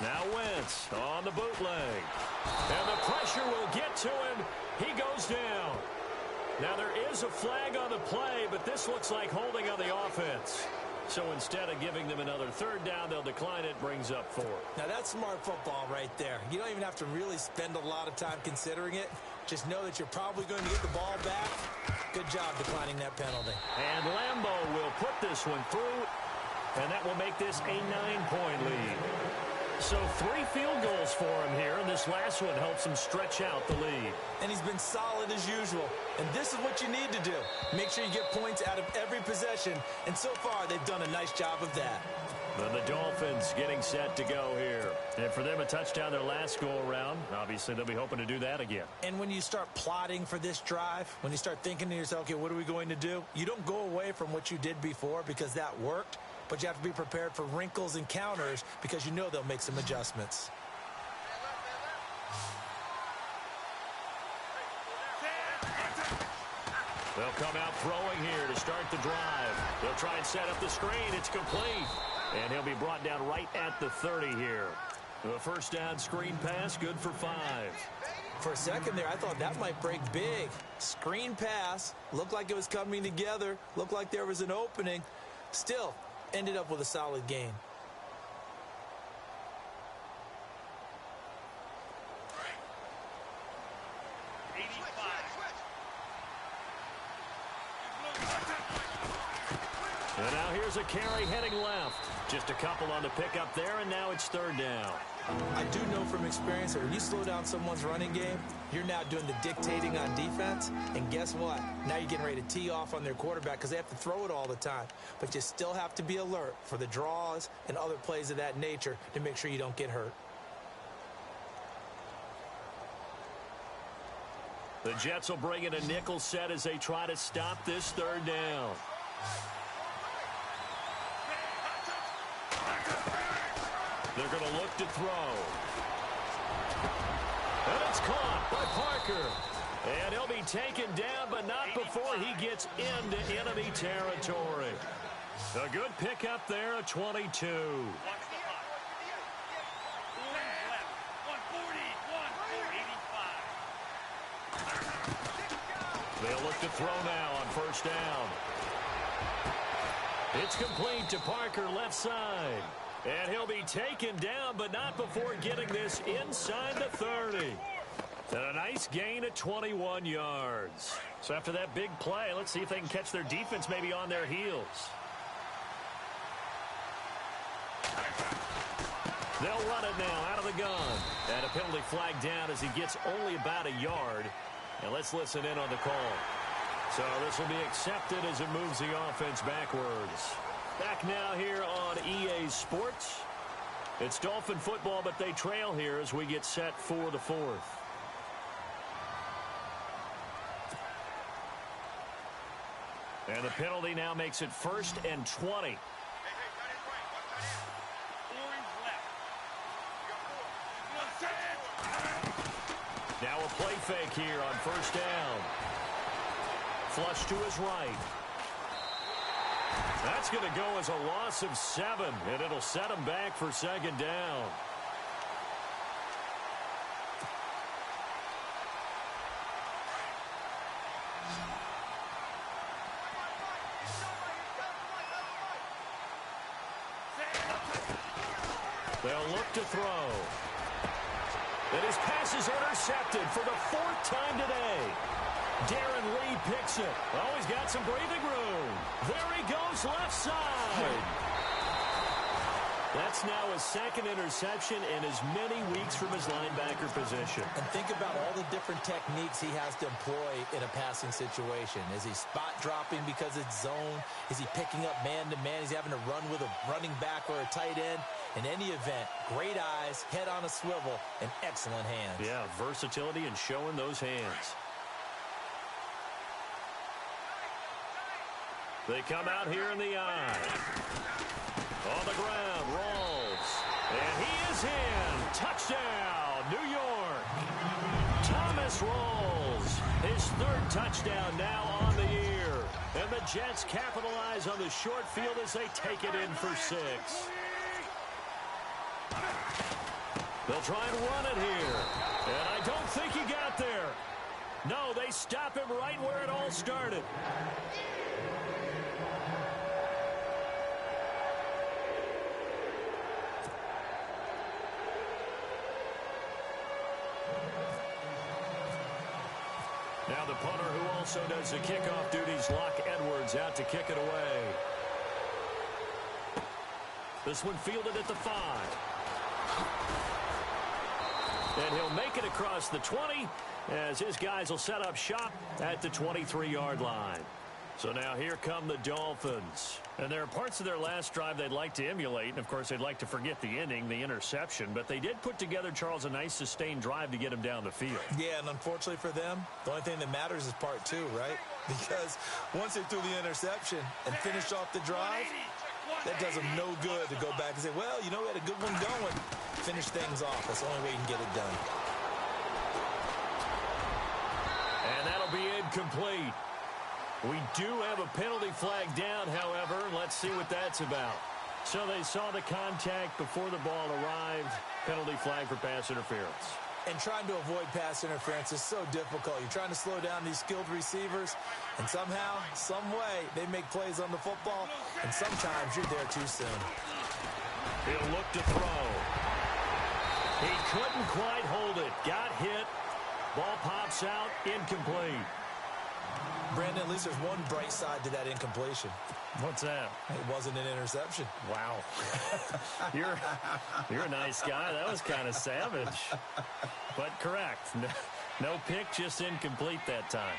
Now Wentz on the bootleg. And the pressure will get to him. He goes down. Now there is a flag on the play, but this looks like holding on the offense. So instead of giving them another 3rd down, they'll decline it, brings up 4. Now that's smart football right there. You don't even have to really spend a lot of time considering it. Just know that you're probably going to get the ball back. Good job declining that penalty. And Lambeau will put this one through, and that will make this a 9-point lead. So 3 field goals for him here, and this last one helps him stretch out the lead. And he's been solid as usual. And this is what you need to do. Make sure you get points out of every possession. And so far, they've done a nice job of that. And the Dolphins getting set to go here. And for them, a touchdown their last go-around. Obviously, they'll be hoping to do that again. And when you start plotting for this drive, when you start thinking to yourself, okay, what are we going to do? You don't go away from what you did before because that worked. But you have to be prepared for wrinkles and counters because you know they'll make some adjustments. They'll come out throwing here to start the drive. They'll try and set up the screen. It's complete. And he'll be brought down right at the 30 here. The first down screen pass, good for 5. For a second there, I thought that might break big. Screen pass, looked like it was coming together, looked like there was an opening. Still, ended up with a solid gain. And now here's a carry heading left. Just a couple on the pickup there, and now it's 3rd down. I do know from experience that when you slow down someone's running game, you're now doing the dictating on defense. And guess what? Now you're getting ready to tee off on their quarterback because they have to throw it all the time. But you still have to be alert for the draws and other plays of that nature to make sure you don't get hurt. The Jets will bring in a nickel set as they try to stop this 3rd down. They're going to look to throw. And it's caught by Parker. And he'll be taken down, but not before he gets into enemy territory. A good pickup there, a 22. They'll look to throw now on first down. It's complete to Parker left side. And he'll be taken down, but not before getting this inside the 30. And a nice gain of 21 yards. So after that big play, let's see if they can catch their defense maybe on their heels. They'll run it now out of the gun. And a penalty flag down as he gets only about a yard. And let's listen in on the call. So this will be accepted as it moves the offense backwards. Back now here on EA Sports. It's Dolphin football, but they trail here as we get set for the fourth. And the penalty now makes it 1st and 20. Now a play fake here on first down. Flush to his right. That's going to go as a loss of 7, and it'll set him back for second down. They'll look to throw. And his pass is intercepted for the 4th time today. Darren Lee picks it. Oh, he's got some breathing room. There he goes left side. That's now his 2nd interception in as many weeks from his linebacker position. And think about all the different techniques he has to employ in a passing situation. Is he spot dropping because it's zone? Is he picking up man-to-man? He's having to run with a running back or a tight end? In any event, great eyes, head on a swivel, and excellent hands. Yeah, versatility and showing those hands. They come out here in the eye. On the ground, Rawls. And he is in. Touchdown, New York. Thomas Rawls, his 3rd touchdown now on the year. And the Jets capitalize on the short field as they take it in for 6. They'll try and run it here. And I don't think he got there. No, they stop him right where it all started. Now the punter who also does the kickoff duties, Locke Edwards, out to kick it away. This one fielded at the 5. And he'll make it across the 20 as his guys will set up shop at the 23-yard line. So now here come the Dolphins. And there are parts of their last drive they'd like to emulate. And, of course, they'd like to forget the ending, the interception. But they did put together, Charles, a nice sustained drive to get him down the field. Yeah, and unfortunately for them, the only thing that matters is part 2, right? Because once they threw the interception and finished off the drive, that does them no good to go back and say, well, you know, we had a good one going. Finish things off. That's the only way you can get it done. And that'll be incomplete. We do have a penalty flag down, however. Let's see what that's about. So they saw the contact before the ball arrived. Penalty flag for pass interference. And trying to avoid pass interference is so difficult. You're trying to slow down these skilled receivers, and somehow, some way, they make plays on the football, and sometimes you're there too soon. He'll look to throw. He couldn't quite hold it. Got hit. Ball pops out. Incomplete. Brandon, at least there's one bright side to that incompletion. What's that? It wasn't an interception. Wow. You're a nice guy. That was kind of savage. But correct. No pick, just incomplete that time.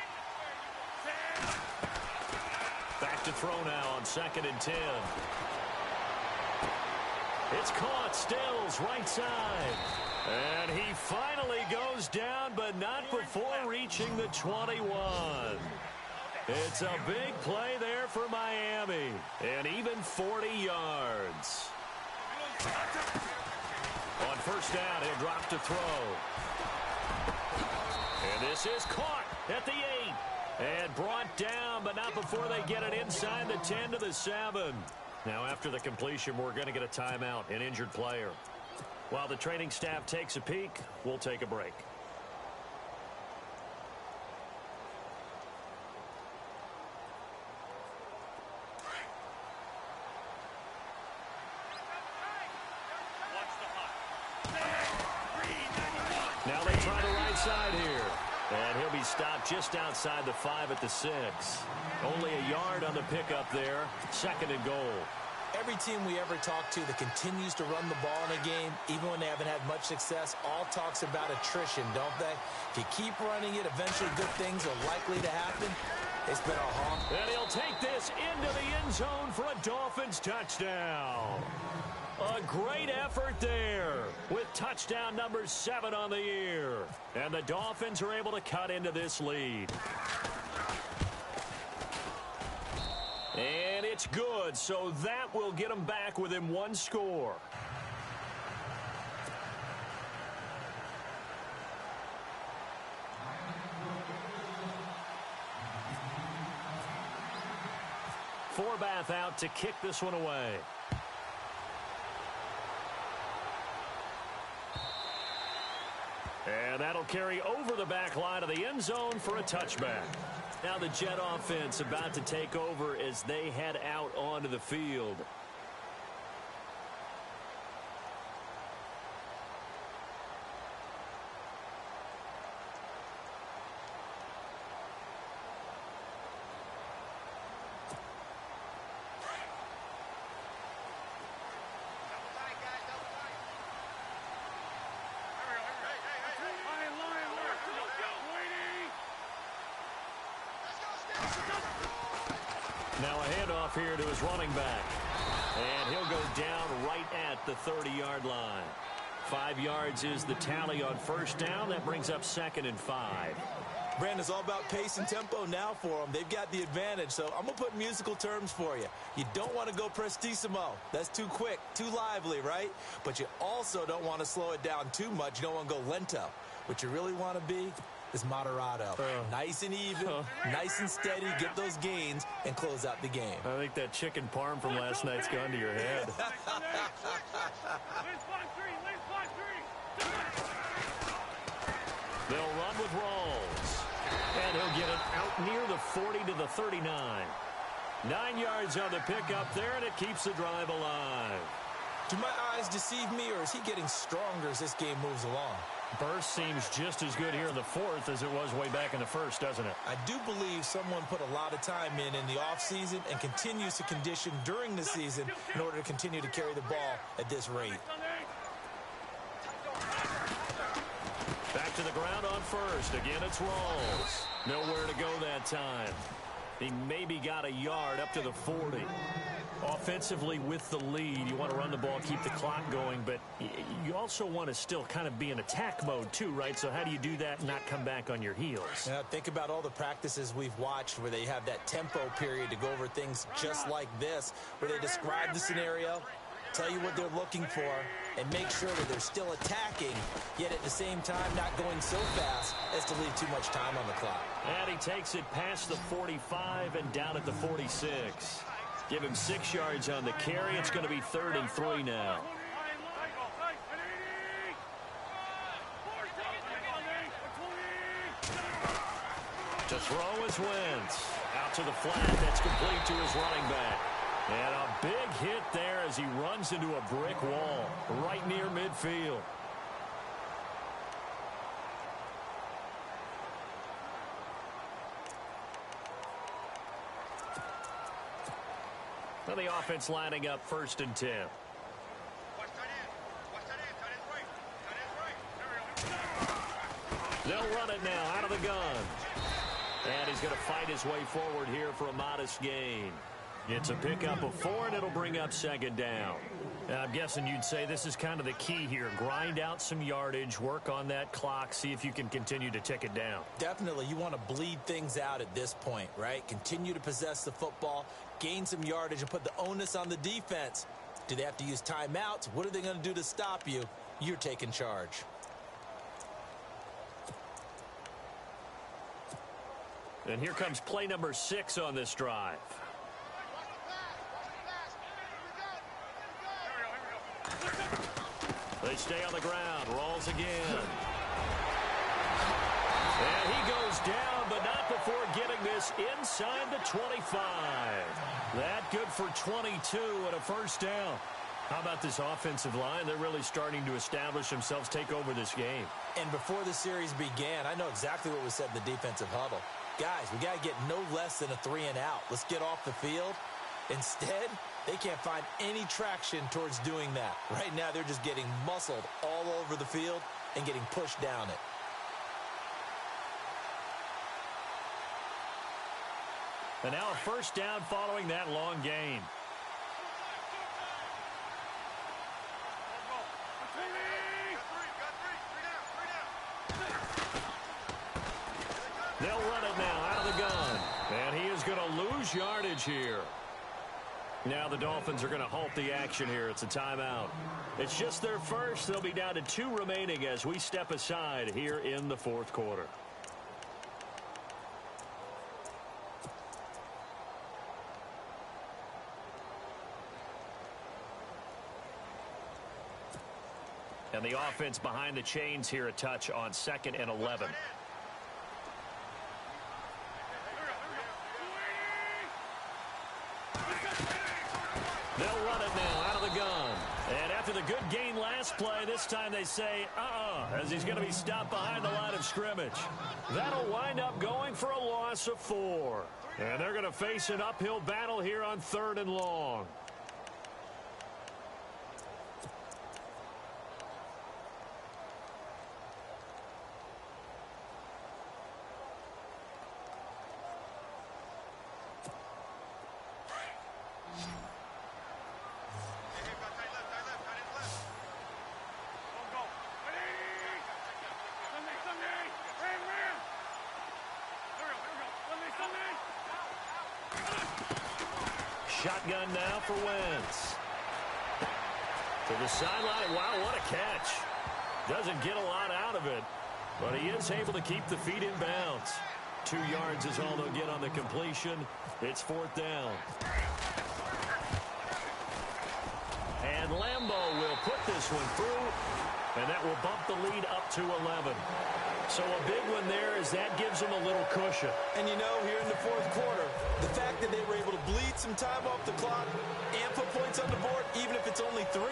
Back to throw now on 2nd and 10. It's caught. Stills, right side. And he finally goes down, but not before reaching the 21. It's a big play there for Miami. And even 40 yards. On first down, he'll drop to throw. And This is caught at the 8. And brought down, but not before they get it inside the 10 to the 7. Now, after the completion, we're going to get a timeout, an injured player. While the training staff takes a peek, we'll take a break. Now they try the right side here. And he'll be stopped just outside the 5 at the 6. Only a yard on the pickup there. 2nd and goal. Every team we ever talk to that continues to run the ball in a game, even when they haven't had much success, all talks about attrition, don't they? If you keep running it, eventually good things are likely to happen. It's been a hard. And he'll take this into the end zone for a Dolphins touchdown. A great effort there with touchdown number 7 on the year. And the Dolphins are able to cut into this lead. And it's good, so that will get them back within 1 score. Forbath out to kick this one away. And that'll carry over the back line of the end zone for a touchback. Now the Jet offense about to take over as they head out onto the field. Now a handoff here to his running back. And he'll go down right at the 30-yard line. 5 yards is the tally on first down. That brings up 2nd and 5. Brandon, it's all about pace and tempo now for them. They've got the advantage, so I'm going to put musical terms for you. You don't want to go prestissimo. That's too quick, too lively, right? But you also don't want to slow it down too much. You don't want to go lento. What you really want to be is moderato. Nice and even, nice and steady, get those gains, and close out the game. I think that chicken parm from last night's gone to your head. They'll run with Rawls. And he'll get it out near the 40 to the 39. 9 yards on the pickup there, and it keeps the drive alive. Do my eyes deceive me, or is he getting stronger as this game moves along? Burst seems just as good here in the 4th as it was way back in the 1st, doesn't it? I do believe someone put a lot of time in the offseason and continues to condition during the season in order to continue to carry the ball at this rate. Back to the ground on first. Again, it's Rawls. Nowhere to go that time. He maybe got a yard up to the 40. Offensively with the lead, you want to run the ball, keep the clock going, but you also want to still kind of be in attack mode too, right? So how do you do that and not come back on your heels? Yeah, think about all the practices we've watched where they have that tempo period to go over things just like this, where they describe the scenario, tell you what they're looking for, and make sure that they're still attacking, yet at the same time not going so fast as to leave too much time on the clock. And he takes it past the 45 and down at the 46. Give him 6 yards on the carry. It's going to be 3rd and 3 now. To throw is Wentz. Out to the flat. That's complete to his running back. And a big hit there as he runs into a brick wall right near midfield. Well, the offense lining up 1st and 10. They'll run it now out of the gun. And he's going to fight his way forward here for a modest gain. It's a pickup of 4, and it'll bring up 2nd down. I'm guessing you'd say this is kind of the key here. Grind out some yardage, work on that clock, see if you can continue to tick it down. Definitely. You want to bleed things out at this point, right? Continue to possess the football, gain some yardage, and put the onus on the defense. Do they have to use timeouts? What are they going to do to stop you? You're taking charge. And here comes play number 6 on this drive. They stay on the ground. Rolls again. And he goes down, but not before getting this inside the 25. That good for 22 and a first down. How about this offensive line? They're really starting to establish themselves, take over this game. And before the series began, I know exactly what was said in the defensive huddle. Guys, we got to get no less than a 3-and-out. Let's get off the field. Instead, they can't find any traction towards doing that. Right now, they're just getting muscled all over the field and getting pushed down it. And now a first down following that long gain. They'll run it now out of the gun. And he is going to lose yardage here. Now the Dolphins are going to halt the action here. It's a timeout. It's just their first. They'll be down to 2 remaining as we step aside here in the fourth quarter. And the offense behind the chains here a touch on 2nd and 11. They'll run it now out of the gun. And after the good gain last play, this time they say, as he's going to be stopped behind the line of scrimmage. That'll wind up going for a loss of 4. And they're going to face an uphill battle here on 3rd and long. Shotgun now for Wentz. To the sideline. Wow, what a catch. Doesn't get a lot out of it, but he is able to keep the feet in bounds. 2 yards is all they'll get on the completion. It's 4th down. And Lambeau will put this one through, and that will bump the lead up to 11. So a big one there as that gives them a little cushion. And you know, here in the fourth quarter, the fact that they were able to bleed some time off the clock and put points on the board, even if it's only 3,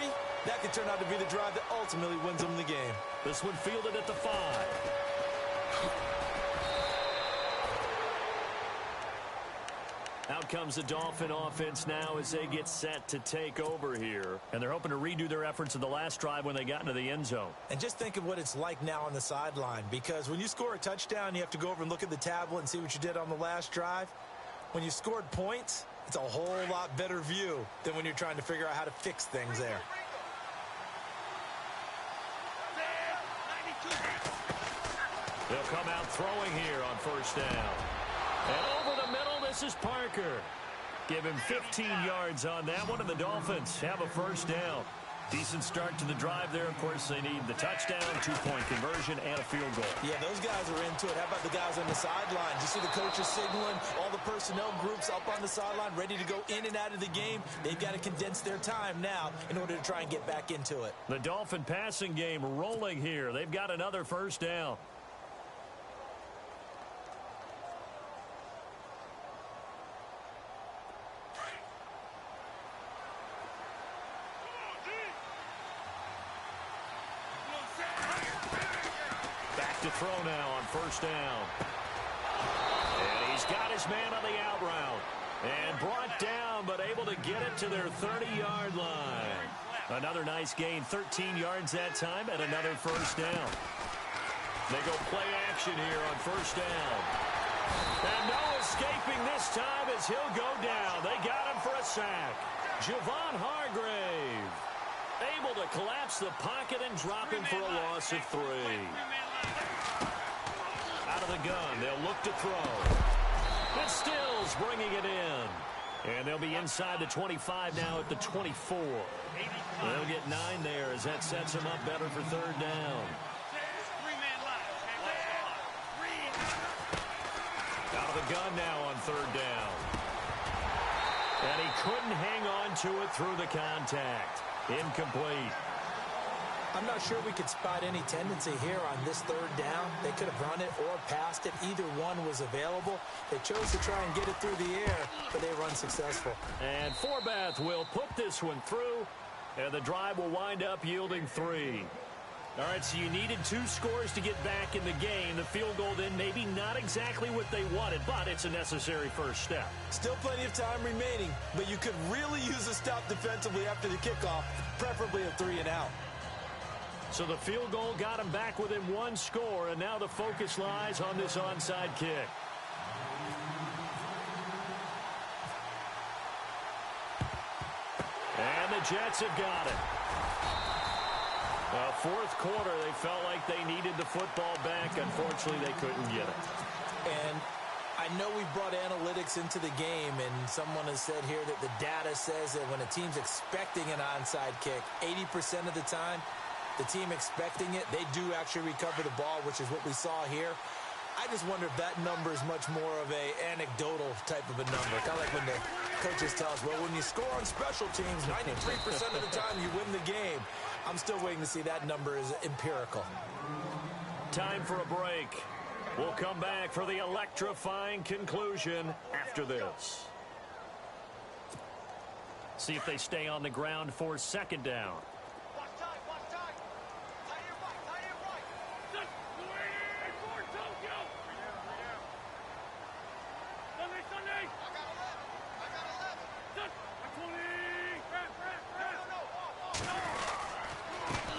that could turn out to be the drive that ultimately wins them the game. This one fielded at the 5. Out comes the Dolphin offense now as they get set to take over here. And they're hoping to redo their efforts in the last drive when they got into the end zone. And just think of what it's like now on the sideline, because when you score a touchdown, you have to go over and look at the tablet and see what you did on the last drive. When you scored points, it's a whole lot better view than when you're trying to figure out how to fix things there. They'll come out throwing here on first down. And over the middle, this is Parker. Give him 15 yards on that one, and the Dolphins have a first down. Decent start to the drive there. Of course, they need the touchdown, 2-point conversion, and a field goal. Yeah, those guys are into it. How about the guys on the sideline? You see the coaches signaling, all the personnel groups up on the sideline, ready to go in and out of the game. They've got to condense their time now in order to try and get back into it. The Dolphin passing game rolling here. They've got another first down. To throw now on first down. And he's got his man on the out route. And brought down, but able to get it to their 30-yard line. Another nice gain, 13 yards that time, and another first down. They go play action here on first down. And no escaping this time as he'll go down. They got him for a sack. Javon Hargrave able to collapse the pocket and drop him for a loss of 3. Out of the gun, they'll look to throw. And Stills bringing it in. And they'll be inside the 25 now at the 24. They'll get 9 there as that sets them up better for 3rd down. Out of the gun now on third down. And he couldn't hang on to it through the contact. Incomplete. I'm not sure we could spot any tendency here on this third down. They could have run it or passed it. Either one was available. They chose to try and get it through the air, but they were unsuccessful. And Forbath will put this one through, and the drive will wind up yielding 3. All right, so you needed 2 scores to get back in the game. The field goal then maybe not exactly what they wanted, but it's a necessary first step. Still plenty of time remaining, but you could really use a stop defensively after the kickoff, preferably a 3-and-out. So the field goal got him back within 1 score, and now the focus lies on this onside kick. And the Jets have got it. Fourth quarter, they felt like they needed the football back. Unfortunately, they couldn't get it. And I know we brought analytics into the game, and someone has said here that the data says that when a team's expecting an onside kick, 80% of the time, the team expecting it, they do actually recover the ball, which is what we saw here. I just wonder if that number is much more of a anecdotal type of a number. Kind of like when the coaches tell us, well, when you score on special teams, 93% of the time you win the game. I'm still waiting to see that number is empirical. Time for a break. We'll come back for the electrifying conclusion after this. See if they stay on the ground for second down.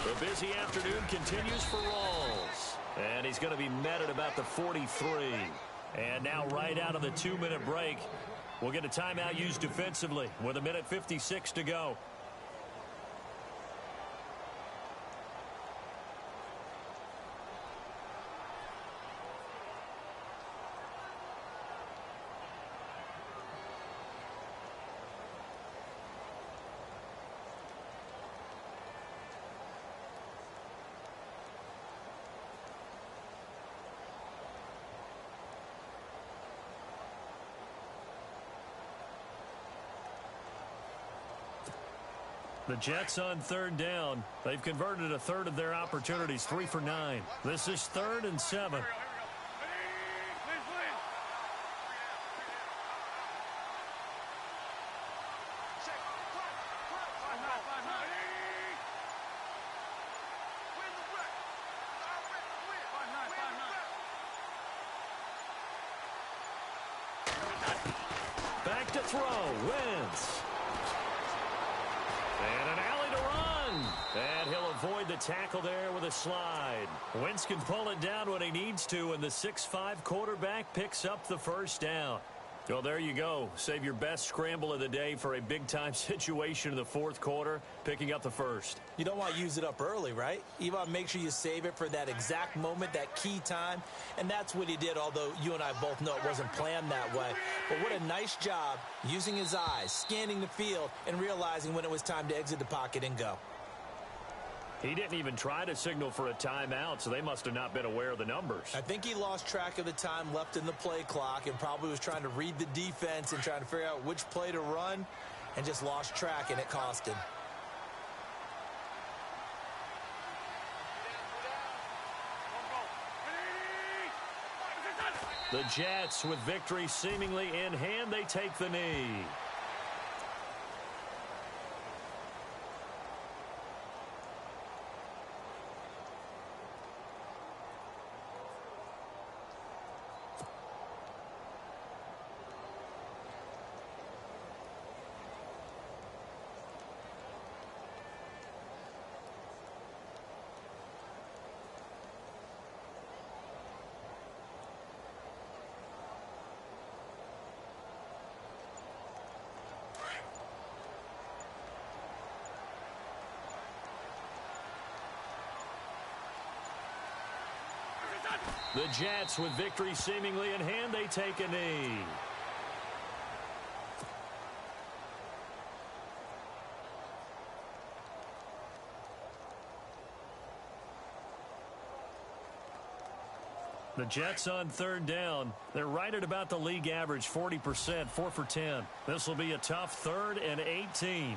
The busy afternoon continues for Rawls. And he's going to be met at about the 43. And now right out of the 2-minute break, we'll get a timeout used defensively with 1:56 to go. The Jets on third down. They've converted a third of their opportunities, 3 for 9. This is 3rd and 7. Back to throw. Wentz. And an alley to run. And he'll avoid the tackle there with a slide. Wentz can pull it down when he needs to, and the 6'5" quarterback picks up the first down. Well, there you go. Save your best scramble of the day for a big-time situation in the fourth quarter, picking up the first. You don't want to use it up early, right? You want to make sure you save it for that exact moment, that key time. And that's what he did, although you and I both know it wasn't planned that way. But what a nice job using his eyes, scanning the field, and realizing when it was time to exit the pocket and go. He didn't even try to signal for a timeout, so they must have not been aware of the numbers. I think he lost track of the time left in the play clock and probably was trying to read the defense and trying to figure out which play to run and just lost track, and it cost him. The Jets, with victory seemingly in hand, they take the knee. The Jets, with victory seemingly in hand, they take a knee. The Jets on third down. They're right at about the league average, 40%, 4 for 10. This will be a tough 3rd and 18.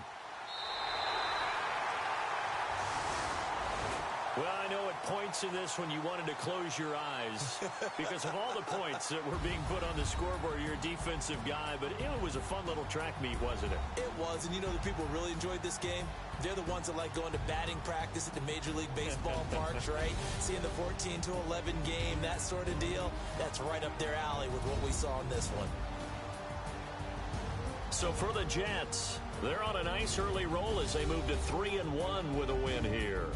Well, I know at points in this when you wanted to close your eyes because of all the points that were being put on the scoreboard. You're a defensive guy, but it was a fun little track meet, wasn't it? It was, and you know the people really enjoyed this game? They're the ones that like going to batting practice at the Major League Baseball parks, right? Seeing the 14-11 game, that sort of deal, that's right up their alley with what we saw in this one. So for the Jets, they're on a nice early roll as they move to 3-1 with a win here.